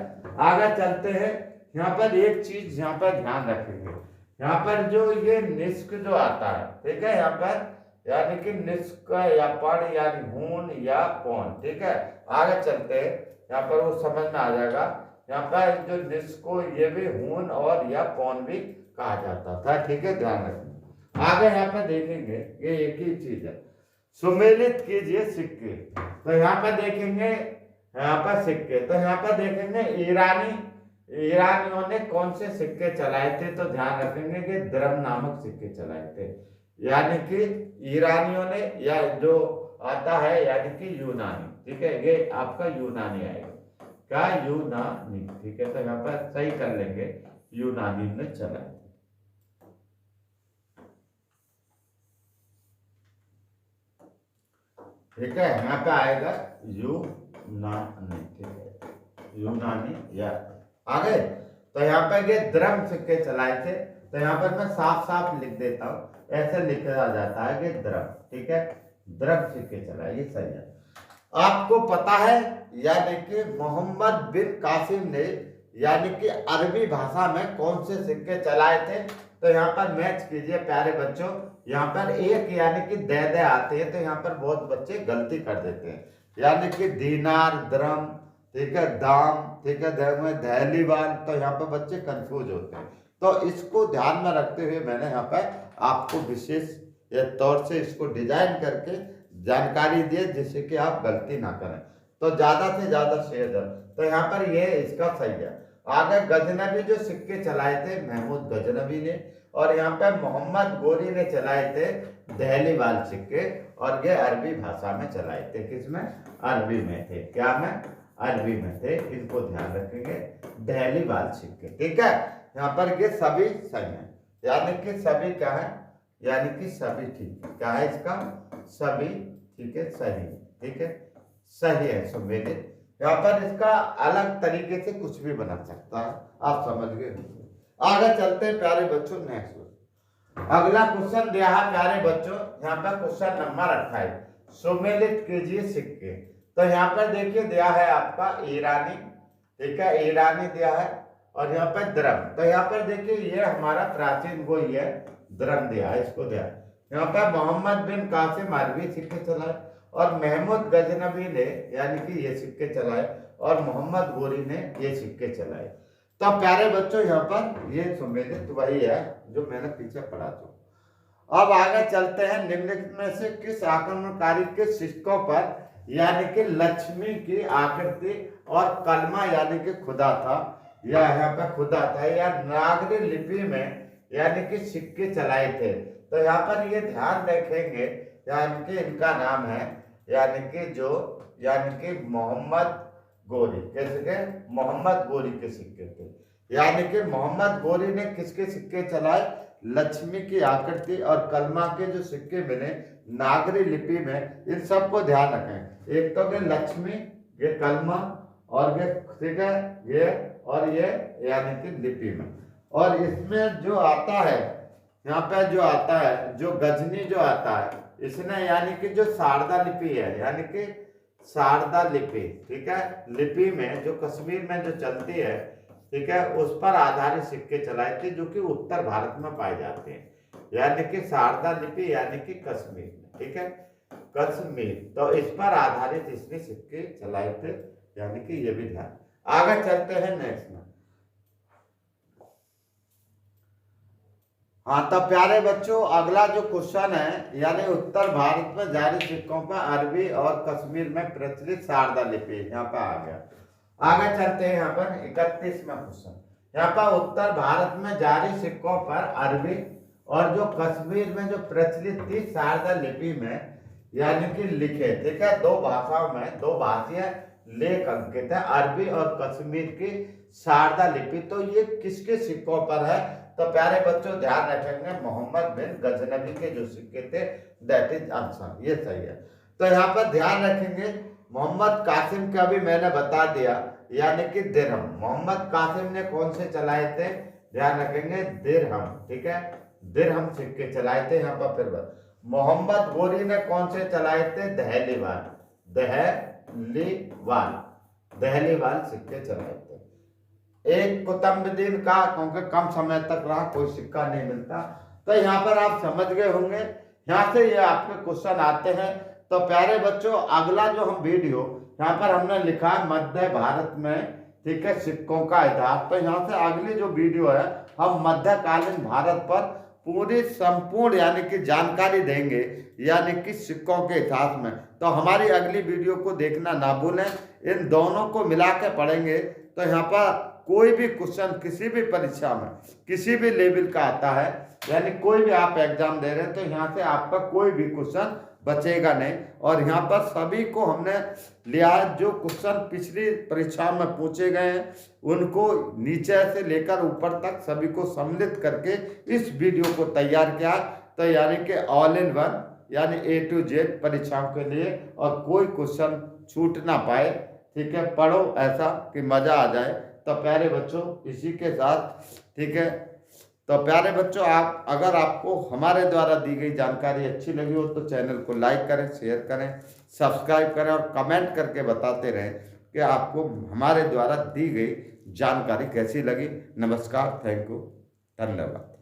आगे चलते हैं। यहाँ पर एक चीज यहाँ पर ध्यान रखेंगे, यहाँ पर जो ये निष्क जो आता है, ठीक है, यहाँ पर यानी कि निष्क या पण यानी हून या पौन। ठीक है, आगे चलते हैं, यहाँ पर वो समझ में आ जाएगा। यहाँ पर जो निष्को ये भी हून और या पौन भी कहा जाता था। ठीक है, ध्यान रखेंगे। आगे यहाँ पर देखेंगे ये एक ही चीज है, सुमेलित कीजिए सिक्के। तो यहाँ पर देखेंगे, यहाँ पर सिक्के, तो यहाँ पर देखेंगे ईरानियों ने कौन से सिक्के चलाए थे? तो ध्यान रखेंगे कि द्रम नामक सिक्के चलाए थे, यानी कि ईरानियों ने, या जो आता है यानी कि यूनानी। ठीक है, ये आपका यूनानी आएगा, क्या? यूनानी। ठीक है, तो यहाँ पर सही कर लेंगे यूनानी ने चलाए थे। ठीक है, यहाँ पे आएगा यूनानी, ठीक है, यूनानी या आगे। तो यहाँ पे ये द्रम सिक्के चलाए थे, तो यहाँ पर मैं साफ साफ लिख देता हूँ, ऐसे लिखा जाता है कि द्रम, ठीक है, द्रम सिक्के चलाए, ये सही है। आपको पता है यानी कि मोहम्मद बिन कासिम ने यानी कि अरबी भाषा में कौन से सिक्के चलाए थे? तो यहाँ पर मैच कीजिए प्यारे बच्चों, यहाँ पर एक यानी कि दे आते हैं, तो यहाँ पर बहुत बच्चे गलती कर देते हैं, यानी कि दीनार, द्रम, ठीक है, दाम, ठीक है, दहलीवाल, तो यहाँ पर बच्चे कंफ्यूज होते हैं। तो इसको ध्यान में रखते हुए मैंने यहाँ पर आपको विशेष तौर से इसको डिजाइन करके जानकारी दी जिससे कि आप गलती ना करें। तो ज्यादा से ज्यादा शेयर, तो यहाँ पर ये इसका सही है। आगे गजनबी जो सिक्के चलाए थे महमूद गजनबी ने, और यहाँ पे मोहम्मद गोरी ने चलाए थे दहलीवाल सिक्के, और ये अरबी भाषा में चलाए थे। किसमें? अरबी में थे। क्या में? अरबी में थे। इनको ध्यान रखेंगे, दहलीवाल सिक्के, ठीक है। यहाँ पर ये सभी सही है, यानी कि सभी क्या है, यानी कि सभी ठीक है। क्या है इसका? सभी ठीक है, सही, ठीक है, सही है सम्मिलित। यहाँ पर इसका अलग तरीके से कुछ भी बना सकता है, आप समझ गए। आगे चलते हैं प्यारे बच्चों, नेक्स्ट अगला क्वेश्चन दिया है प्यारे बच्चों, यहाँ पर क्वेश्चन नंबर 28, सुमेलित कीजिए सिक्के। तो यहाँ पर देखिए दिया है आपका ईरानी, ठीक है, ईरानी दिया है, और यहाँ पर द्रम। तो यहाँ पर देखिए ये हमारा प्राचीन वो ही है, द्रम दिया है, इसको दिया। यहाँ पर मोहम्मद बिन कासिम अरबी सिक्के चलाए, और महमूद गजनबी ने यानी कि ये सिक्के चलाए, और मोहम्मद गोरी ने ये सिक्के चलाए। तो प्यारे बच्चों यहाँ पर ये सुमेलित वही है जो मैंने पीछे पढ़ा था। अब आगे चलते हैं, निम्नलिखित में से किस आक्रमणकारी के सिक्कों पर यानी कि लक्ष्मी की आकृति और कलमा यानी कि खुदा था, या यहाँ पर खुदा था, या नागरी लिपि में यानी कि सिक्के चलाए थे? तो यहाँ पर ये ध्यान रखेंगे यानी कि इनका नाम है यानी कि जो यानी कि मोहम्मद गोरी, किसके? मोहम्मद गोरी के सिक्के थे। यानी कि मोहम्मद गोरी ने किसके सिक्के चलाए? लक्ष्मी की आकृति और कलमा के जो सिक्के मिले नागरी लिपि में, इन सब को ध्यान रखें। एक तो के लक्ष्मी, ये कलमा, और ये ठीक है, ये और ये यानी कि लिपि में। और इसमें जो आता है, यहाँ पे जो आता है, जो गजनी जो आता है, इसने यानी कि जो शारदा लिपि है, यानी कि शारदा लिपि, ठीक है, लिपि में जो कश्मीर में जो चलती है, ठीक है, उस पर आधारित सिक्के चलाए थे, जो कि उत्तर भारत में पाए जाते हैं, यानी कि शारदा लिपि यानी कि कश्मीर में, ठीक है, कश्मीर। तो इस पर आधारित इसने सिक्के चलाए थे, यानी कि ये भी ध्यान। आगे चलते हैं नेक्स्ट में। हाँ, तो प्यारे बच्चों अगला जो क्वेश्चन है, यानी उत्तर भारत में जारी सिक्कों पर अरबी और कश्मीर में प्रचलित शारदा लिपि, यहाँ पर आ गया। आगे चलते हैं यहाँ पर 31वां क्वेश्चन। यहाँ पर उत्तर भारत में जारी सिक्कों पर अरबी और जो कश्मीर में जो प्रचलित थी शारदा लिपि में यानी कि लिखे, ठीक है, दो भाषाओं में, दो भाषीय लेख अंकित है, अरबी और कश्मीर की शारदा लिपि। तो ये किसके सिक्कों पर है? तो प्यारे बच्चों ध्यान रखेंगे, मोहम्मद बिन गजनबी के जो सिक्के थे, दैट इज आंसर, ये सही है। तो यहाँ पर ध्यान रखेंगे, मोहम्मद कासिम का भी मैंने बता दिया, यानी कि दिरहम। मोहम्मद कासिम ने कौन से चलाए थे? ध्यान रखेंगे, दिरहम, ठीक है, दिरहम सिक्के चलाए थे। यहाँ पर फिर मोहम्मद गोरी ने कौन से चलाए थे? दहलीवाल, दहलीवाल, दहलीवाल सिक्के चलाए थे। एक कुतुबुद्दीन का, क्योंकि कम समय तक रहा, कोई सिक्का नहीं मिलता। तो यहाँ पर आप समझ गए होंगे, यहाँ से ये आपके क्वेश्चन आते हैं। तो प्यारे बच्चों अगला जो हम वीडियो यहाँ पर हमने लिखा है मध्य भारत में, ठीक है, सिक्कों का इतिहास। तो यहाँ से अगली जो वीडियो है हम मध्यकालीन भारत पर पूरी संपूर्ण यानी कि जानकारी देंगे, यानी कि सिक्कों के इतिहास में। तो हमारी अगली वीडियो को देखना ना भूलें, इन दोनों को मिला के पढ़ेंगे। तो यहाँ पर कोई भी क्वेश्चन किसी भी परीक्षा में किसी भी लेवल का आता है, यानी कोई भी आप एग्जाम दे रहे हैं, तो यहाँ से आपका कोई भी क्वेश्चन बचेगा नहीं। और यहाँ पर सभी को हमने लिया जो क्वेश्चन पिछली परीक्षा में पूछे गए हैं उनको नीचे से लेकर ऊपर तक सभी को सम्मिलित करके इस वीडियो को तैयार किया। तो यानी कि ऑल इन वन यानी A to Z परीक्षाओं के लिए, और कोई क्वेश्चन छूट ना पाए। ठीक है, पढ़ो ऐसा कि मजा आ जाए। तो प्यारे बच्चों इसी के साथ, ठीक है, तो प्यारे बच्चों आप अगर आपको हमारे द्वारा दी गई जानकारी अच्छी लगी हो तो चैनल को लाइक करें, शेयर करें, सब्सक्राइब करें और कमेंट करके बताते रहें कि आपको हमारे द्वारा दी गई जानकारी कैसी लगी। नमस्कार, थैंक यू, धन्यवाद।